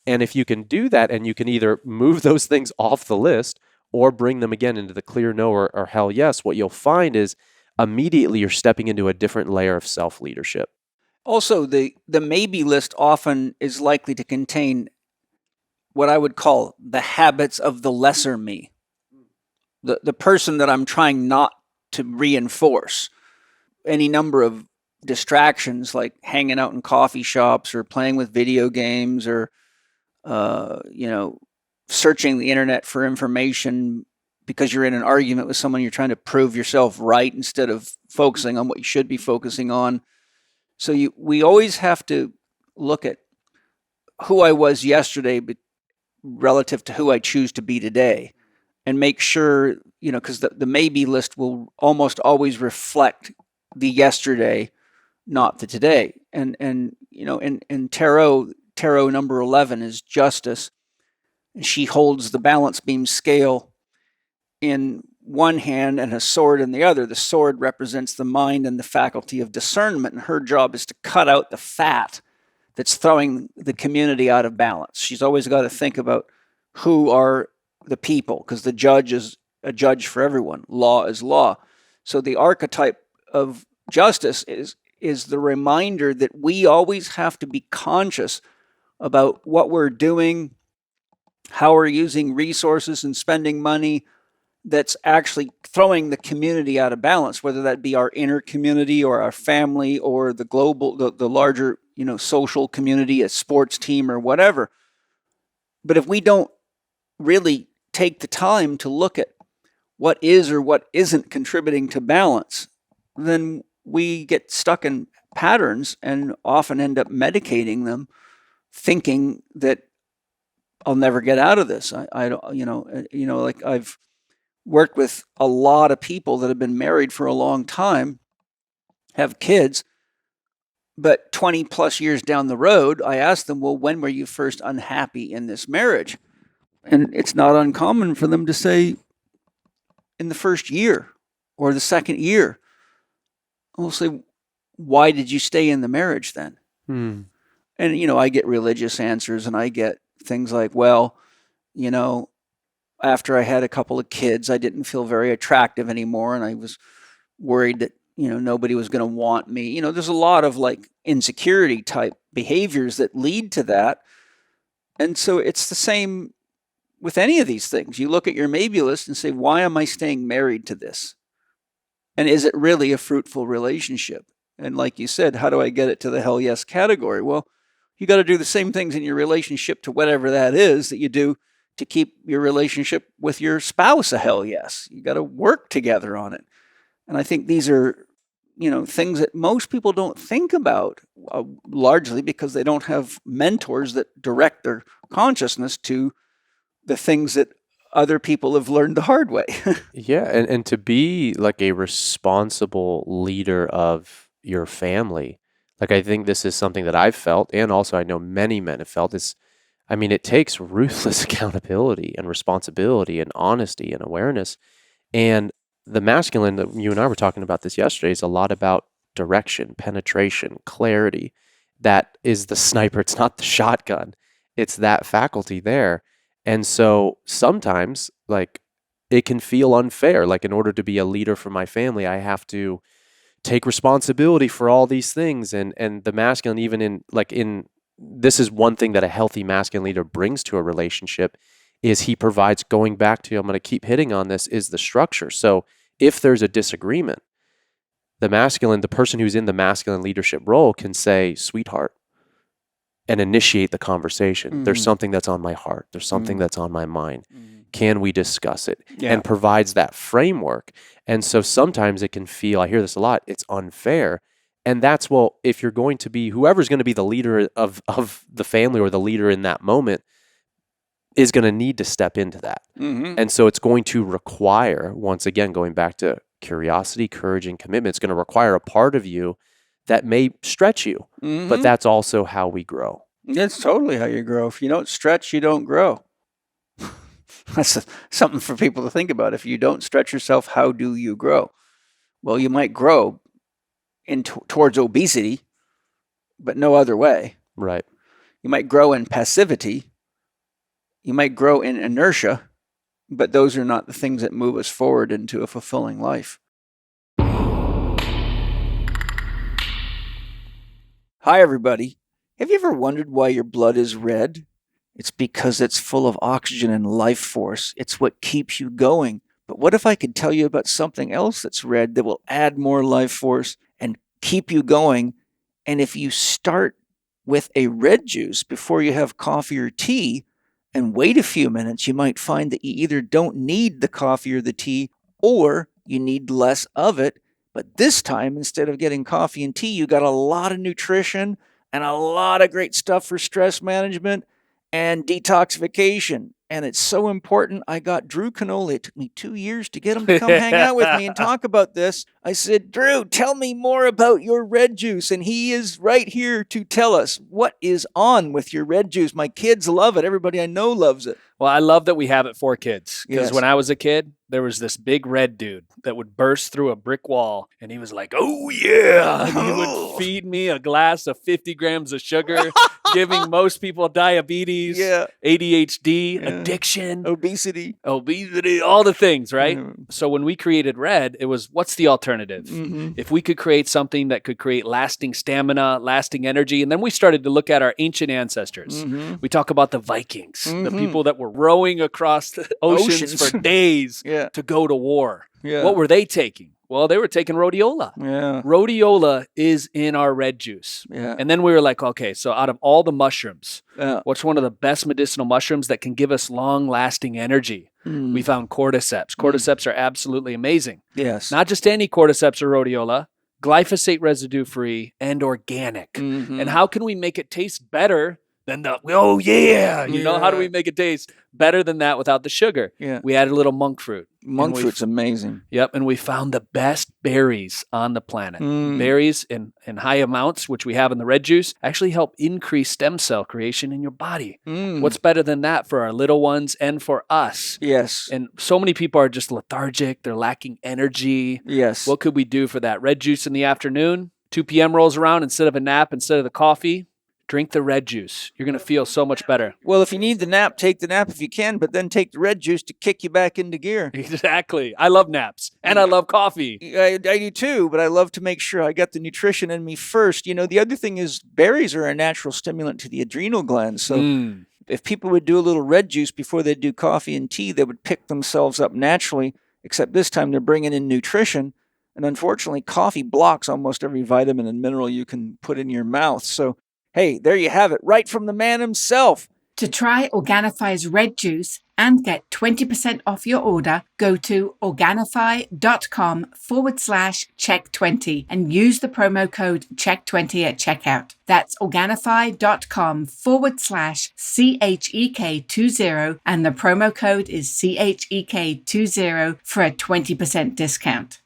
And if you can do that, and you can either move those things off the list or bring them again into the clear no or hell yes, what you'll find is immediately you're stepping into a different layer of self-leadership. Also, the maybe list often is likely to contain what I would call the habits of the lesser me. The person that I'm trying not to reinforce. Any number of distractions like hanging out in coffee shops or playing with video games or, searching the internet for information because you're in an argument with someone, you're trying to prove yourself right instead of focusing on what you should be focusing on. So we always have to look at who I was yesterday relative to who I choose to be today. And make sure, because the maybe list will almost always reflect the yesterday, not the today. And in tarot number 11 is justice. And she holds the balance beam scale in one hand and a sword in the other. The sword represents the mind and the faculty of discernment. And her job is to cut out the fat that's throwing the community out of balance. She's always got to think about who are the people, because the judge is a judge for everyone. Law is law. So the archetype of justice is the reminder that we always have to be conscious about what we're doing, how we're using resources and spending money that's actually throwing the community out of balance, whether that be our inner community or our family or the global, the larger, social community, a sports team or whatever. But if we don't really take the time to look at what is or what isn't contributing to balance, then we get stuck in patterns and often end up medicating them, thinking that I'll never get out of this. I don't, like I've worked with a lot of people that have been married for a long time, have kids, but 20 plus years down the road, I asked them, well, when were you first unhappy in this marriage? And it's not uncommon for them to say in the first year or the second year. I'll say, why did you stay in the marriage then? And, I get religious answers and I get things like, well, after I had a couple of kids, I didn't feel very attractive anymore. And I was worried that, nobody was going to want me. There's a lot of like insecurity type behaviors that lead to that. And so it's the same with any of these things. You look at your maybe list and say, why am I staying married to this? And is it really a fruitful relationship? And like you said, how do I get it to the hell yes category? Well, you got to do the same things in your relationship to whatever that is that you do to keep your relationship with your spouse a hell yes. You got to work together on it. And I think these are, things that most people don't think about, largely because they don't have mentors that direct their consciousness to the things that other people have learned the hard way. Yeah, and to be like a responsible leader of your family, like I think this is something that I've felt, and also I know many men have felt this. I mean, it takes ruthless accountability and responsibility and honesty and awareness. And the masculine, that you and I were talking about this yesterday, is a lot about direction, penetration, clarity. That is the sniper. It's not the shotgun. It's that faculty there. And so sometimes, like, it can feel unfair. Like, in order to be a leader for my family, I have to take responsibility for all these things. And the masculine, even in this is one thing that a healthy masculine leader brings to a relationship, is he provides, going back to, I'm going to keep hitting on this, is the structure. So if there's a disagreement, the person who's in the masculine leadership role can say, sweetheart, and initiate the conversation. There's something that's on my heart. There's something that's on my mind. Can we discuss it? Yeah. And provides that framework. And so sometimes it can feel, I hear this a lot, it's unfair. And that's, well, if you're going to be, whoever's going to be the leader of the family or the leader in that moment is going to need to step into that. And so it's going to require, once again, going back to curiosity, courage, and commitment, it's going to require a part of you that may stretch you, but that's also how we grow. That's totally how you grow. If you don't stretch, you don't grow. That's something for people to think about. If you don't stretch yourself, how do you grow? Well, you might grow towards obesity, but no other way. Right. You might grow in passivity. You might grow in inertia, but those are not the things that move us forward into a fulfilling life. Hi, everybody. Have you ever wondered why your blood is red? It's because it's full of oxygen and life force. It's what keeps you going. But what if I could tell you about something else that's red that will add more life force and keep you going? And if you start with a red juice before you have coffee or tea and wait a few minutes, you might find that you either don't need the coffee or the tea, or you need less of it. But this time, instead of getting coffee and tea, you got a lot of nutrition and a lot of great stuff for stress management and detoxification. And it's so important. I got Drew Cannoli. It took me 2 years to get him to come hang out with me and talk about this. I said, Drew, tell me more about your red juice. And he is right here to tell us what is on with your red juice. My kids love it. Everybody I know loves it. Well, I love that we have it for kids, because Yes. when I was a kid, there was this big red dude that would burst through a brick wall, and he was like, oh, yeah. And he would feed me a glass of 50 grams of sugar, giving most people diabetes, Yeah. ADHD, Yeah. addiction, Obesity. all the things, right? Yeah. So when we created Red, it was, what's the alternative? Mhm. If we could create something that could create lasting stamina, lasting energy, and then we started to look at our ancient ancestors. Mhm. We talk about the Vikings, the Mhm. people that were rowing across the oceans Oceans. for days Yeah. to go to war. Yeah. What were they taking? Well, they were taking rhodiola. Yeah. Rhodiola is in our red juice. Yeah. And then we were like, okay, so out of all the mushrooms, Yeah. what's one of the best medicinal mushrooms that can give us long-lasting energy? Mm. We found cordyceps. Cordyceps are absolutely amazing. Yes. Not just any cordyceps or rhodiola, glyphosate residue-free and organic. Mhm. And how can we make it taste better than the, oh yeah, you know, how do we make it taste better than that without the sugar? Yeah. We added a little monk fruit. Monk And we- fruit's amazing. Yep, and we found the best berries on the planet. Mm. Berries in high amounts, which we have in the red juice, actually help increase stem cell creation in your body. Mm. What's better than that for our little ones and for us? Yes. And so many people are just lethargic. They're lacking energy. Yes. What could we do for that? Red juice in the afternoon, 2 p.m. rolls around, instead of a nap, instead of the coffee, drink the red juice. You're going to feel so much better. Well, if you need the nap, take the nap if you can, but then take the red juice to kick you back into gear. Exactly. I love naps and I love coffee. I do too, but I love to make sure I got the nutrition in me first. You know, the other thing is berries are a natural stimulant to the adrenal glands. So Mm. if people would do a little red juice before they do coffee and tea, they would pick themselves up naturally, except this time they're bringing in nutrition. And unfortunately, coffee blocks almost every vitamin and mineral you can put in your mouth. So, hey, there you have it, right from the man himself. To try Organifi's red juice and get 20% off your order, go to Organifi.com/Chek20 and use the promo code Chek20 at checkout. That's Organifi.com/CHEK20 and the promo code is CHEK20 for a 20% discount.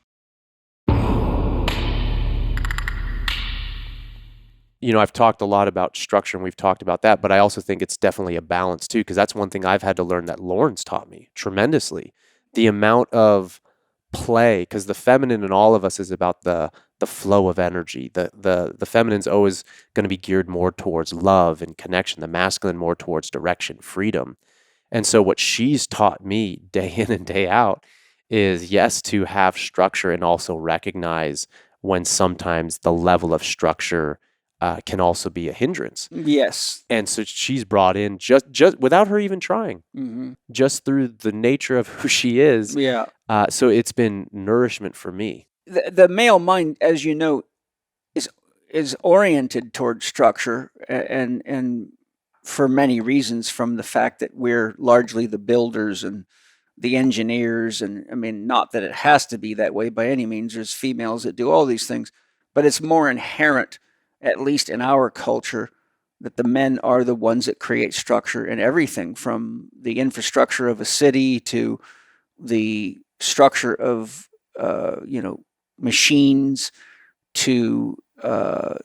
You know, I've talked a lot about structure and we've talked about that, but I also think it's definitely a balance too, because that's one thing I've had to learn that Lauren's taught me tremendously. The amount of play, because the feminine in all of us is about the flow of energy. The feminine's always going to be geared more towards love and connection, the masculine more towards direction, freedom. And so what she's taught me day in and day out is, yes, to have structure and also recognize when sometimes the level of structure can also be a hindrance. Yes. And so she's brought in just without her even trying, just through the nature of who she is. Yeah. So it's been nourishment for me. The male mind, as you know, is oriented towards structure, and for many reasons, from the fact that we're largely the builders and the engineers, and I mean, not that it has to be that way by any means. There's females that do all these things, but it's more inherent, at least in our culture, that the men are the ones that create structure in everything, from the infrastructure of a city to the structure of machines to our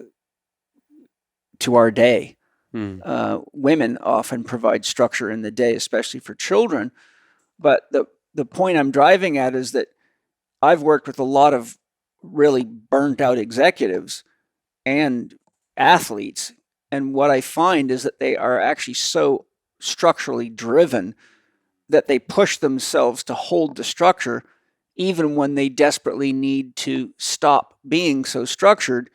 day. Women often provide structure in the day, especially for children. But the point I'm driving at is that I've worked with a lot of really burnt out executives and athletes, and what I find is that they are actually so structurally driven that they push themselves to hold the structure even when they desperately need to stop being so structured.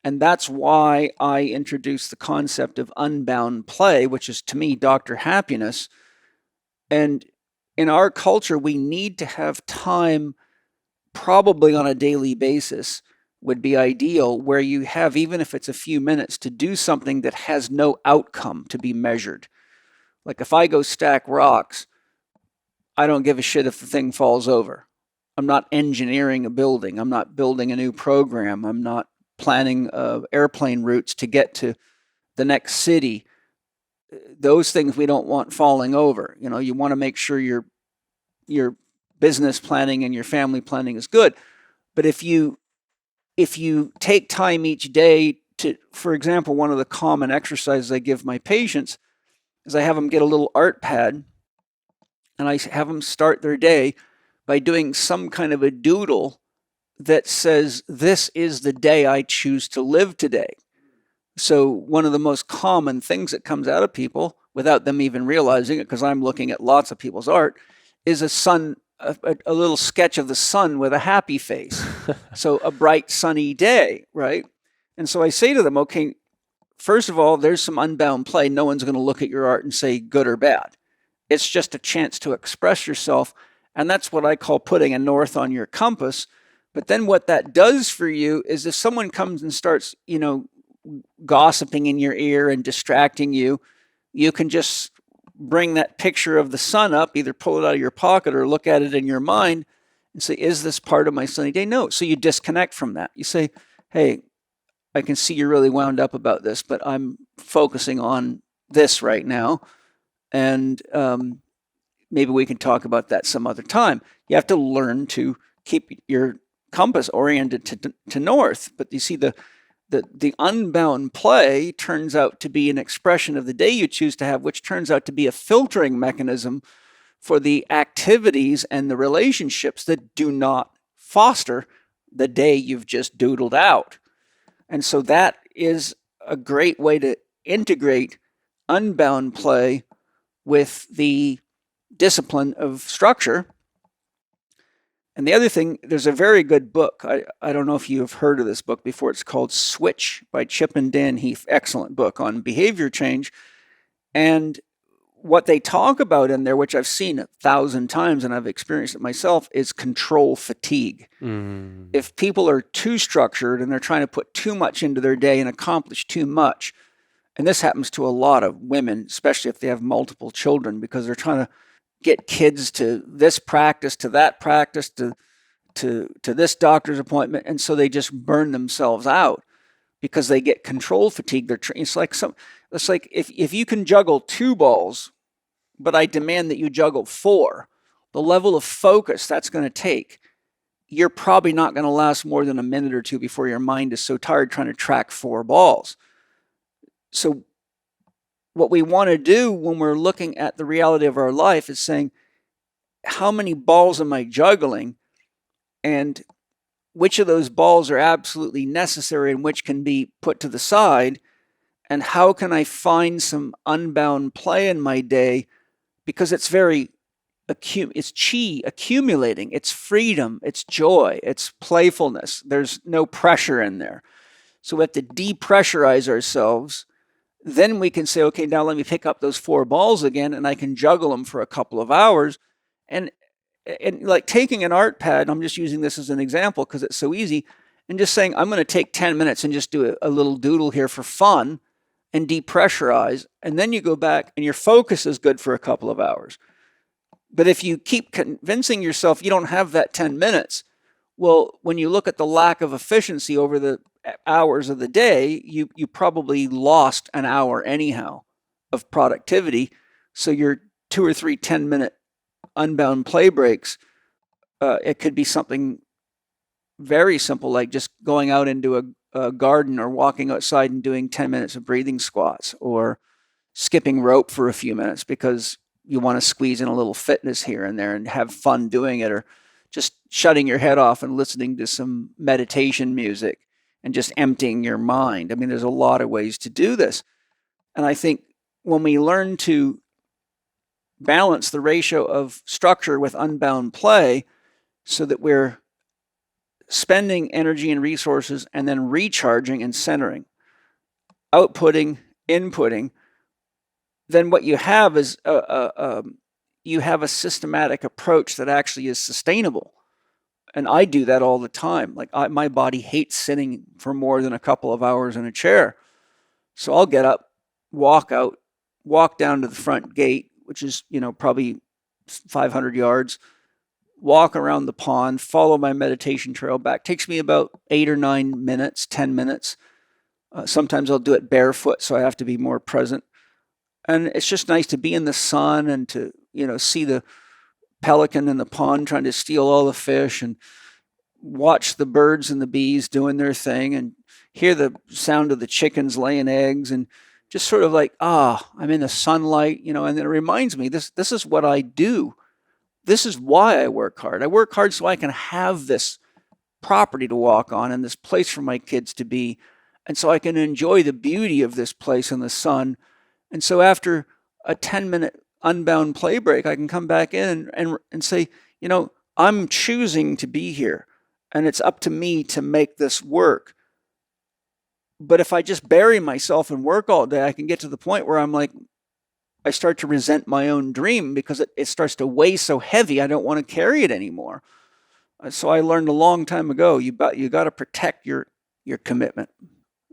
And that's why I introduced the concept of unbound play, which is, to me, Dr. Happiness. And in our culture, we need to have time, probably on a daily basis, would be ideal, where you have, even if it's a few minutes, to do something that has no outcome to be measured. Like if I go stack rocks, I don't give a shit if the thing falls over. I'm not engineering a building. I'm not building a new program. I'm not planning airplane routes to get to the next city. Those things we don't want falling over. You want to make sure your business planning and your family planning is good. But if you take time each day to, for example, one of the common exercises I give my patients is I have them get a little art pad, and I have them start their day by doing some kind of a doodle that says, "This is the day I choose to live today." So one of the most common things that comes out of people, without them even realizing it, because I'm looking at lots of people's art, is a little sketch of the sun with a happy face. So a bright, sunny day, right? And so I say to them, okay, first of all, there's some unbound play. No one's going to look at your art and say good or bad. It's just a chance to express yourself. And that's what I call putting a north on your compass. But then what that does for you is, if someone comes and starts, gossiping in your ear and distracting you, you can just bring that picture of the sun up, either pull it out of your pocket or look at it in your mind and say, is this part of my sunny day? No. So you disconnect from that. You say, hey, I can see you're really wound up about this, but I'm focusing on this right now. And maybe we can talk about that some other time. You have to learn to keep your compass oriented to north. But you see, the unbound play turns out to be an expression of the day you choose to have, which turns out to be a filtering mechanism for the activities and the relationships that do not foster the day you've just doodled out. And so that is a great way to integrate unbound play with the discipline of structure. And the other thing, there's a very good book. I don't know if you have heard of this book before. It's called Switch by Chip and Dan Heath. Excellent book on behavior change. And what they talk about in there, which I've seen 1,000 times and I've experienced it myself, is control fatigue. If people are too structured and they're trying to put too much into their day and accomplish too much, and this happens to a lot of women, especially if they have multiple children, because they're trying to get kids to this practice, to that practice, to this doctor's appointment, and so they just burn themselves out because they get control fatigue. It's like if you can juggle 2 balls, but I demand that you juggle 4, the level of focus that's going to take, you're probably not going to last more than a minute or 2 before your mind is so tired trying to track 4 balls. So what we want to do when we're looking at the reality of our life is saying, how many balls am I juggling? And which of those balls are absolutely necessary and which can be put to the side? And how can I find some unbound play in my day because it's very it's chi accumulating, it's freedom, it's joy, it's playfulness. There's no pressure in there. So we have to depressurize ourselves. Then we can say, okay, now let me pick up those 4 balls again, and I can juggle them for a couple of hours. And like taking an art pad, I'm just using this as an example because it's so easy, and just saying, I'm going to take 10 minutes and just do a little doodle here for fun and depressurize. And then you go back and your focus is good for a couple of hours. But if you keep convincing yourself you don't have that 10 minutes, well, when you look at the lack of efficiency over the hours of the day, you probably lost an hour anyhow of productivity. So your 2 or 3 10-minute unbound play breaks, it could be something very simple, like just going out into a garden or walking outside and doing 10 minutes of breathing squats, or skipping rope for a few minutes because you want to squeeze in a little fitness here and there and have fun doing it, or just shutting your head off and listening to some meditation music and just emptying your mind. I mean, there's a lot of ways to do this. And I think when we learn to balance the ratio of structure with unbound play so that we're spending energy and resources and then recharging and centering, outputting, inputting, then what you have is you have a systematic approach that actually is sustainable. And I do that all the time. Like my body hates sitting for more than a couple of hours in a chair. So I'll get up, walk out, walk down to the front gate, which is, probably 500 yards, walk around the pond, follow my meditation trail back. Takes me about 8 or 9 minutes, 10 minutes. Sometimes I'll do it barefoot, so I have to be more present. And it's just nice to be in the sun and to, see the pelican in the pond trying to steal all the fish, and watch the birds and the bees doing their thing, and hear the sound of the chickens laying eggs, and just sort of like, I'm in the sunlight, and it reminds me, this is what I do. This is why I work hard. I work hard so I can have this property to walk on and this place for my kids to be, and so I can enjoy the beauty of this place in the sun. And so after a 10-minute unbound play break, I can come back in and say, I'm choosing to be here, and it's up to me to make this work. But if I just bury myself and work all day, I can get to the point where I'm like, I start to resent my own dream because it starts to weigh so heavy, I don't want to carry it anymore. So I learned a long time ago, you got to protect your commitment.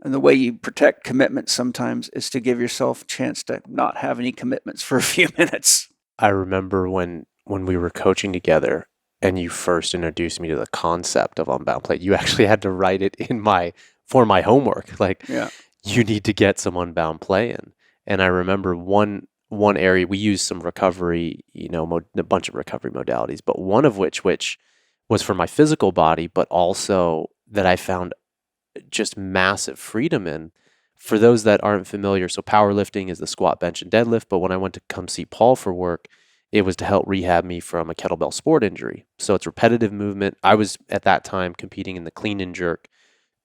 And the way you protect commitment sometimes is to give yourself a chance to not have any commitments for a few minutes. I remember when we were coaching together and you first introduced me to the concept of unbound play, you actually had to write it for my homework. Like, you need to get some unbound play in. And I remember one area, we used some recovery, a bunch of recovery modalities, but one of which was for my physical body, but also that I found just massive freedom in. For those that aren't familiar, so powerlifting is the squat, bench, and deadlift, but when I went to come see Paul for work, it was to help rehab me from a kettlebell sport injury. So it's repetitive movement. I was at that time competing in the clean and jerk,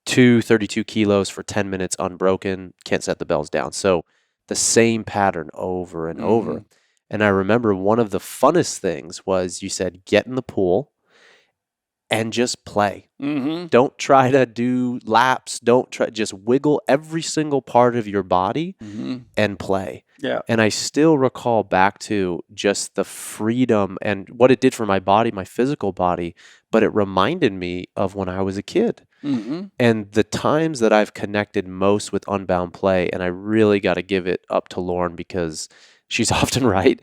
32 kilos for 10 minutes unbroken, can't set the bells down. So the same pattern over and over. And I remember one of the funnest things was you said, get in the pool and just play. Don't try to do laps. Just wiggle every single part of your body and play. Yeah. And I still recall back to just the freedom and what it did for my body, my physical body, but it reminded me of when I was a kid. And the times that I've connected most with unbound play, and I really got to give it up to Lauren because she's often right,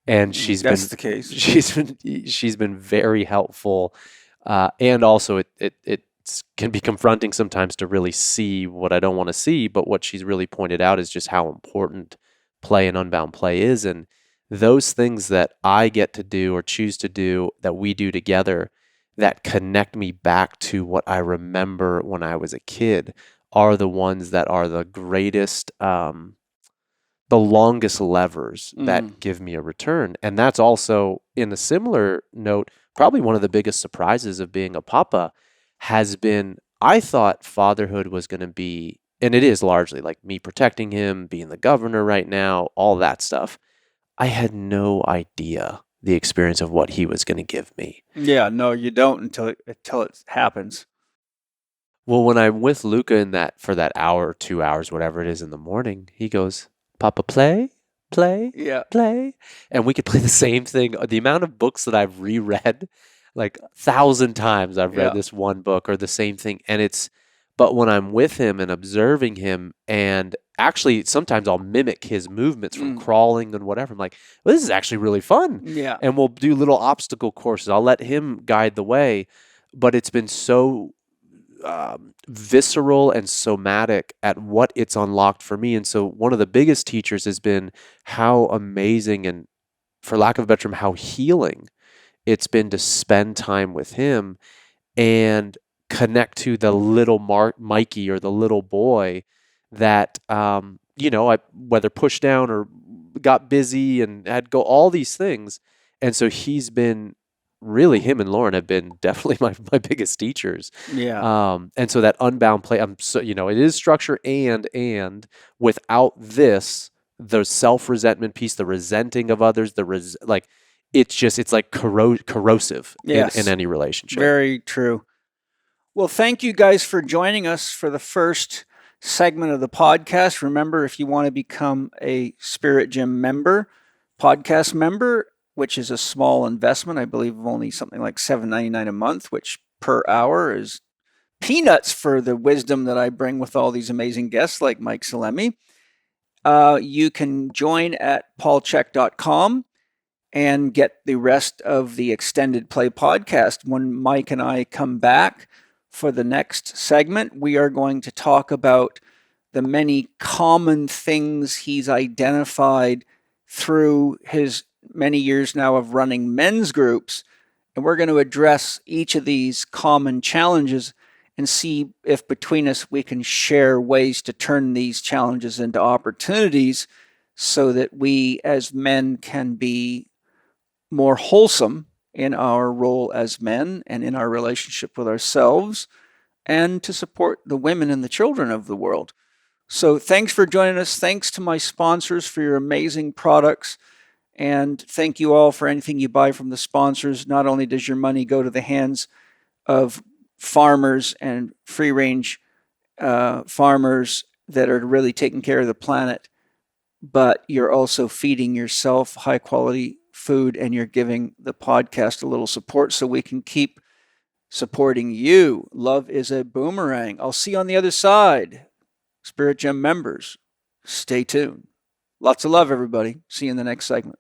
and That's the case. She's been very helpful, and also it can be confronting sometimes to really see what I don't want to see. But what she's really pointed out is just how important play and unbound play is, and those things that I get to do or choose to do that we do together that connect me back to what I remember when I was a kid are the ones that are the greatest, the longest levers that give me a return. And that's also, in a similar note, probably one of the biggest surprises of being a papa has been, I thought fatherhood was going to be, and it is largely like me protecting him, being the governor right now, all that stuff. I had no idea the experience of what he was going to give me. Yeah, no, you don't until it happens. Well, when I'm with Luca in that for that hour or 2 hours, whatever it is in the morning, he goes, "Papa, play, play, Yeah. play," and we could play the same thing. The amount of books that I've reread, like 1,000 times, I've read Yeah. this one book or the same thing, but when I'm with him and observing him, and actually sometimes I'll mimic his movements from crawling and whatever. I'm like, well, this is actually really fun. Yeah. And we'll do little obstacle courses. I'll let him guide the way, but it's been so visceral and somatic at what it's unlocked for me. And so one of the biggest teachers has been how amazing and, for lack of a better term, how healing it's been to spend time with him and connect to the little Mikey or the little boy that, whether pushed down or got busy and had go all these things. And so he's been really, him and Lauren have been definitely my biggest teachers. Yeah. And so that unbound play, it is structure and without this, the self-resentment piece, the resenting of others, it's like corrosive Yes. in any relationship. Very true. Well, thank you guys for joining us for the first segment of the podcast. Remember, if you want to become a Spirit Gym member, podcast member, which is a small investment, I believe only something like $7.99 a month, which per hour is peanuts for the wisdom that I bring with all these amazing guests like Mike Salemi. You can join at paulchek.com and get the rest of the extended play podcast. When Mike and I come back for the next segment, we are going to talk about the many common things he's identified through his many years now of running men's groups. And we're going to address each of these common challenges and see if between us we can share ways to turn these challenges into opportunities so that we as men can be more wholesome in our role as men and in our relationship with ourselves, and to support the women and the children of the world. So thanks for joining us. Thanks to my sponsors for your amazing products. And thank you all for anything you buy from the sponsors. Not only does your money go to the hands of farmers and free-range farmers that are really taking care of the planet, but you're also feeding yourself high-quality food, and you're giving the podcast a little support so we can keep supporting you. Love is a boomerang. I'll see you on the other side. Spirit Gym members, stay tuned. Lots of love, everybody. See you in the next segment.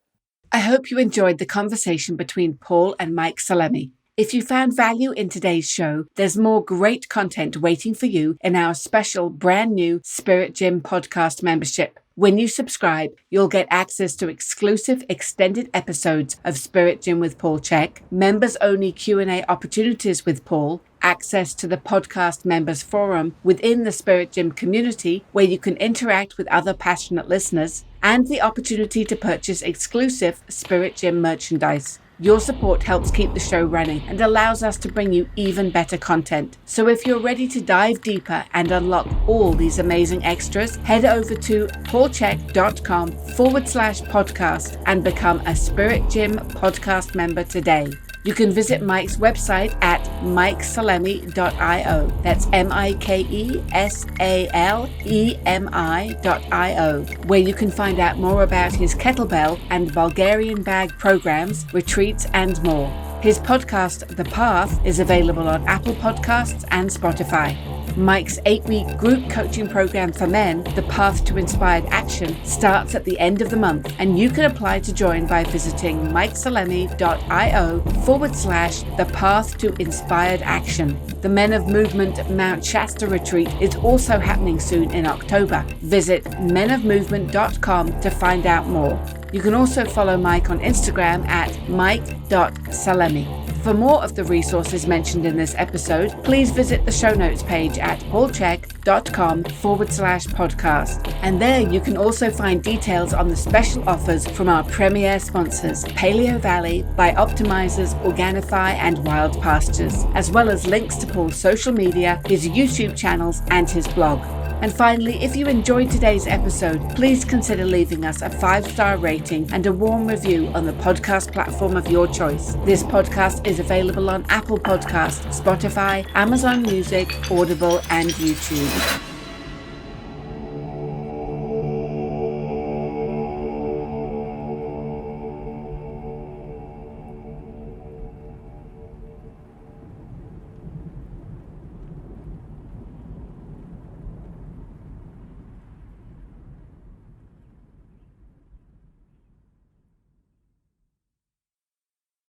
I hope you enjoyed the conversation between Paul and Mike Salemi. If you found value in today's show, there's more great content waiting for you in our special brand new Spirit Gym podcast membership. When you subscribe, you'll get access to exclusive extended episodes of Spirit Gym with Paul Chek, members-only Q&A opportunities with Paul, access to the podcast members forum within the Spirit Gym community where you can interact with other passionate listeners, and the opportunity to purchase exclusive Spirit Gym merchandise. Your support helps keep the show running and allows us to bring you even better content. So if you're ready to dive deeper and unlock all these amazing extras, head over to paulchek.com/podcast and become a Spirit Gym podcast member today. You can visit Mike's website at mikesalemi.io. That's MikeSalemi.io, where you can find out more about his kettlebell and Bulgarian bag programs, retreats, and more. His podcast, The Path, is available on Apple Podcasts and Spotify. Mike's 8-week group coaching program for men, The Path to Inspired Action, starts at the end of the month, and you can apply to join by visiting mikesalemi.io/The Path to Inspired Action. The Men of Movement Mount Shasta retreat is also happening soon in October. Visit menofmovement.com to find out more. You can also follow Mike on Instagram at mike.salemi. For more of the resources mentioned in this episode, please visit the show notes page at paulchek.com/podcast. And there you can also find details on the special offers from our premier sponsors, Paleo Valley, By Optimizers, Organifi, and Wild Pastures, as well as links to Paul's social media, his YouTube channels, and his blog. And finally, if you enjoyed today's episode, please consider leaving us a 5-star rating and a warm review on the podcast platform of your choice. This podcast is available on Apple Podcasts, Spotify, Amazon Music, Audible, and YouTube.